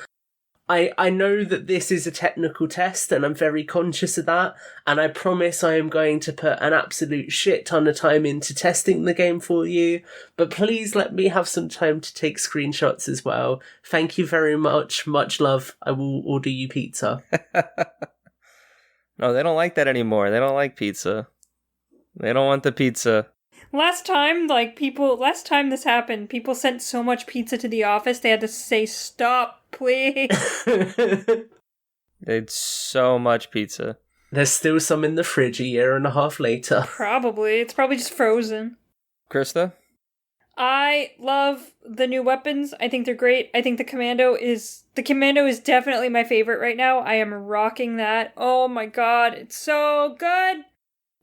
I know that this is a technical test and I'm very conscious of that, and I promise I am going to put an absolute shit ton of time into testing the game for you, but please let me have some time to take screenshots as well. Thank you very much. Much love. I will order you pizza.
No, they don't like that anymore. They don't like pizza. They don't want the pizza.
Last time this happened, people sent so much pizza to the office, they had to say, stop, please.
It's so much pizza.
There's still some in the fridge a year and a half later.
Probably. It's probably just frozen.
Krysta?
I love the new weapons. I think they're great. I think the commando is definitely my favorite right now. I am rocking that. Oh my god, it's so good.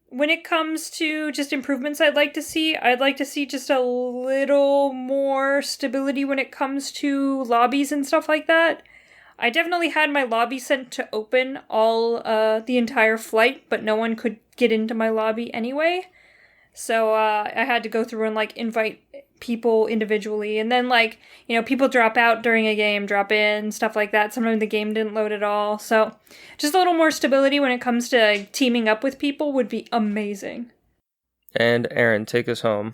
When it comes to just improvements I'd like to see just a little more stability when it comes to lobbies and stuff like that. I definitely had my lobby sent to open all the entire flight, but no one could get into my lobby anyway. So I had to go through and invite people individually, and then people drop out during a game, drop in, stuff like that. Sometimes the game didn't load at all. So just a little more stability when it comes to teaming up with people would be amazing.
And Aaron, take us home.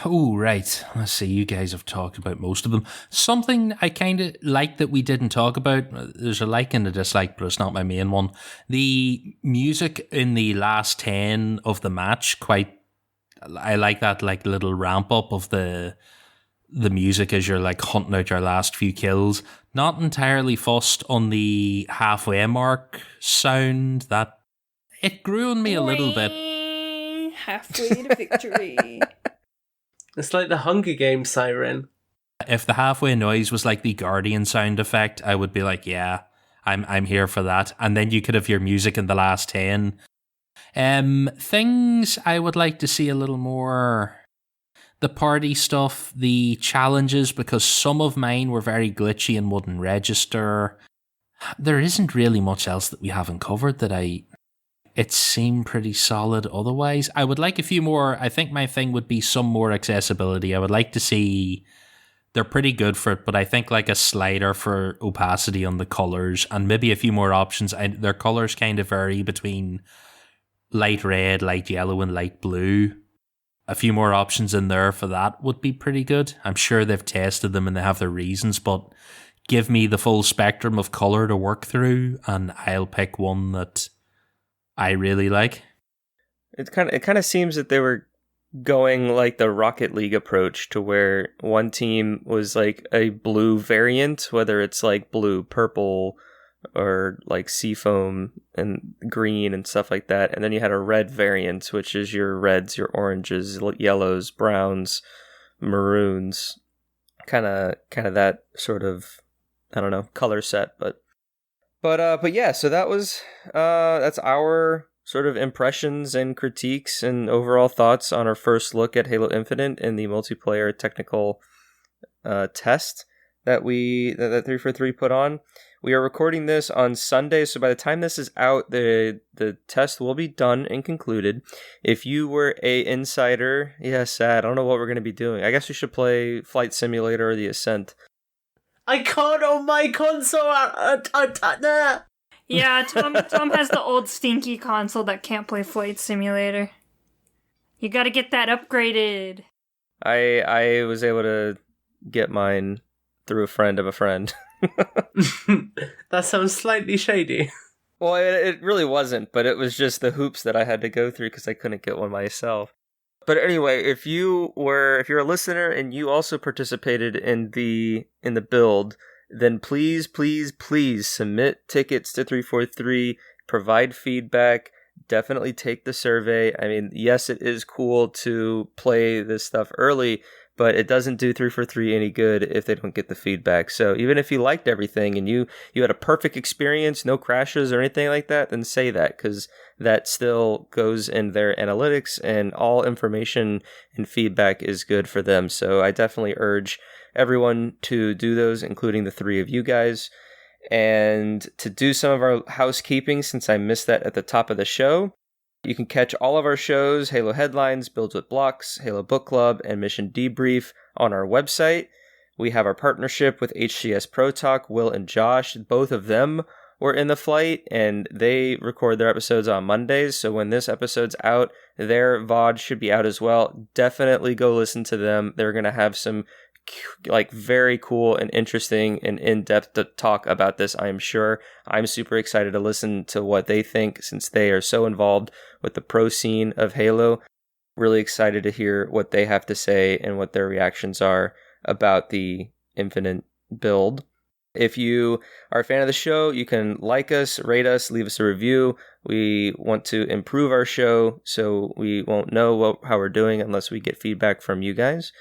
Oh, right. Let's see, you guys have talked about most of them. Something I kind of like that we didn't talk about, there's a like and a dislike, but it's not my main one. The music in the last 10 of the match, I like that little ramp up of the music as you're hunting out your last few kills. Not entirely fussed on the halfway mark sound. That it grew on me a little bit.
Halfway to victory.
It's like the Hunger Games siren.
If the halfway noise was like the Guardian sound effect, I would be like, yeah, I'm here for that. And then you could have your music in the last 10. Things I would like to see a little more. The party stuff, the challenges, because some of mine were very glitchy and wouldn't register. There isn't really much else that we haven't covered it seemed pretty solid otherwise. I would like a few more. I think my thing would be some more accessibility. I would like to see, they're pretty good for it, but I think a slider for opacity on the colors and maybe a few more options. Their colors kind of vary between light red, light yellow, and light blue. A few more options in there for that would be pretty good. I'm sure they've tested them and they have their reasons, but give me the full spectrum of color to work through and I'll pick one that I really like.
It kind of seems that they were going the Rocket League approach, to where one team was a blue variant, whether it's blue, purple, or seafoam and green and stuff like that, and then you had a red variant, which is your reds, your oranges, yellows, browns, maroons, kind of that sort of, I don't know, color set. But yeah, so that's our sort of impressions and critiques and overall thoughts on our first look at Halo Infinite and the multiplayer technical test that 343 put on. We are recording this on Sunday, so by the time this is out, the test will be done and concluded. If you were a insider, sad. I don't know what we're going to be doing. I guess we should play Flight Simulator or The Ascent.
I can't on my console.
Yeah, Tom has the old stinky console that can't play Flight Simulator. You gotta get that upgraded.
I was able to get mine through a friend of a friend.
That sounds slightly shady.
Well, it really wasn't, but it was just the hoops that I had to go through because I couldn't get one myself. But anyway, if you're a listener and you also participated in the build, then please submit tickets to 343, provide feedback, definitely take the survey. I mean, yes, it is cool to play this stuff early, but it doesn't do 343 any good if they don't get the feedback. So even if you liked everything and you had a perfect experience, no crashes or anything like that, then say that, because that still goes in their analytics, and all information and feedback is good for them. So I definitely urge everyone to do those, including the three of you guys. And to do some of our housekeeping, since I missed that at the top of the show, you can catch all of our shows, Halo Headlines, Builds with Blocks, Halo Book Club, and Mission Debrief on our website. We have our partnership with HCS Pro Talk. Will and Josh, both of them were in the flight, and they record their episodes on Mondays. So when this episode's out, their VOD should be out as well. Definitely go listen to them. They're going to have some very cool and interesting and in-depth talk about this, I am sure. I'm super excited to listen to what they think, since they are so involved with the pro scene of Halo. Really excited to hear what they have to say and what their reactions are about the Infinite build. If you are a fan of the show, you can like us, rate us, leave us a review. We want to improve our show, so we won't know how we're doing unless we get feedback from you guys.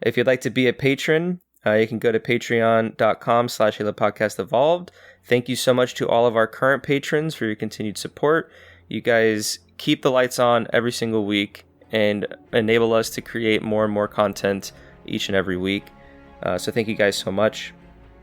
If you'd like to be a patron, you can go to patreon.com/HaloPodcastEvolved. Thank you so much to all of our current patrons for your continued support. You guys keep the lights on every single week and enable us to create more and more content each and every week. So thank you guys so much.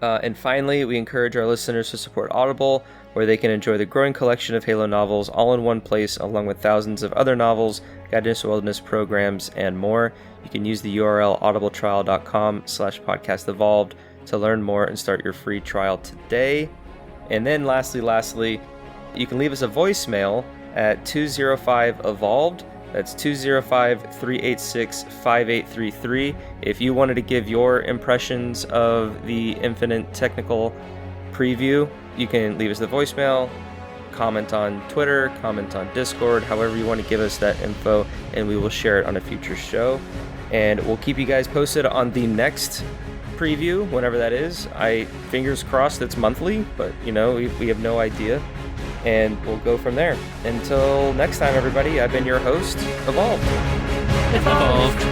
And finally, we encourage our listeners to support Audible, where they can enjoy the growing collection of Halo novels all in one place, along with thousands of other novels, guidance wellness programs, and more. You can use the URL audibletrial.com/podcastevolved to learn more and start your free trial today. And then lastly, you can leave us a voicemail at 205-EVOLVED. That's 205-386-5833. If you wanted to give your impressions of the Infinite technical preview, you can leave us the voicemail, comment on Twitter, comment on Discord, however you want to give us that info, and we will share it on a future show. And we'll keep you guys posted on the next preview, whenever that is. Fingers crossed it's monthly, but we have no idea. And we'll go from there. Until next time, everybody, I've been your host, Evolved.
Evolved.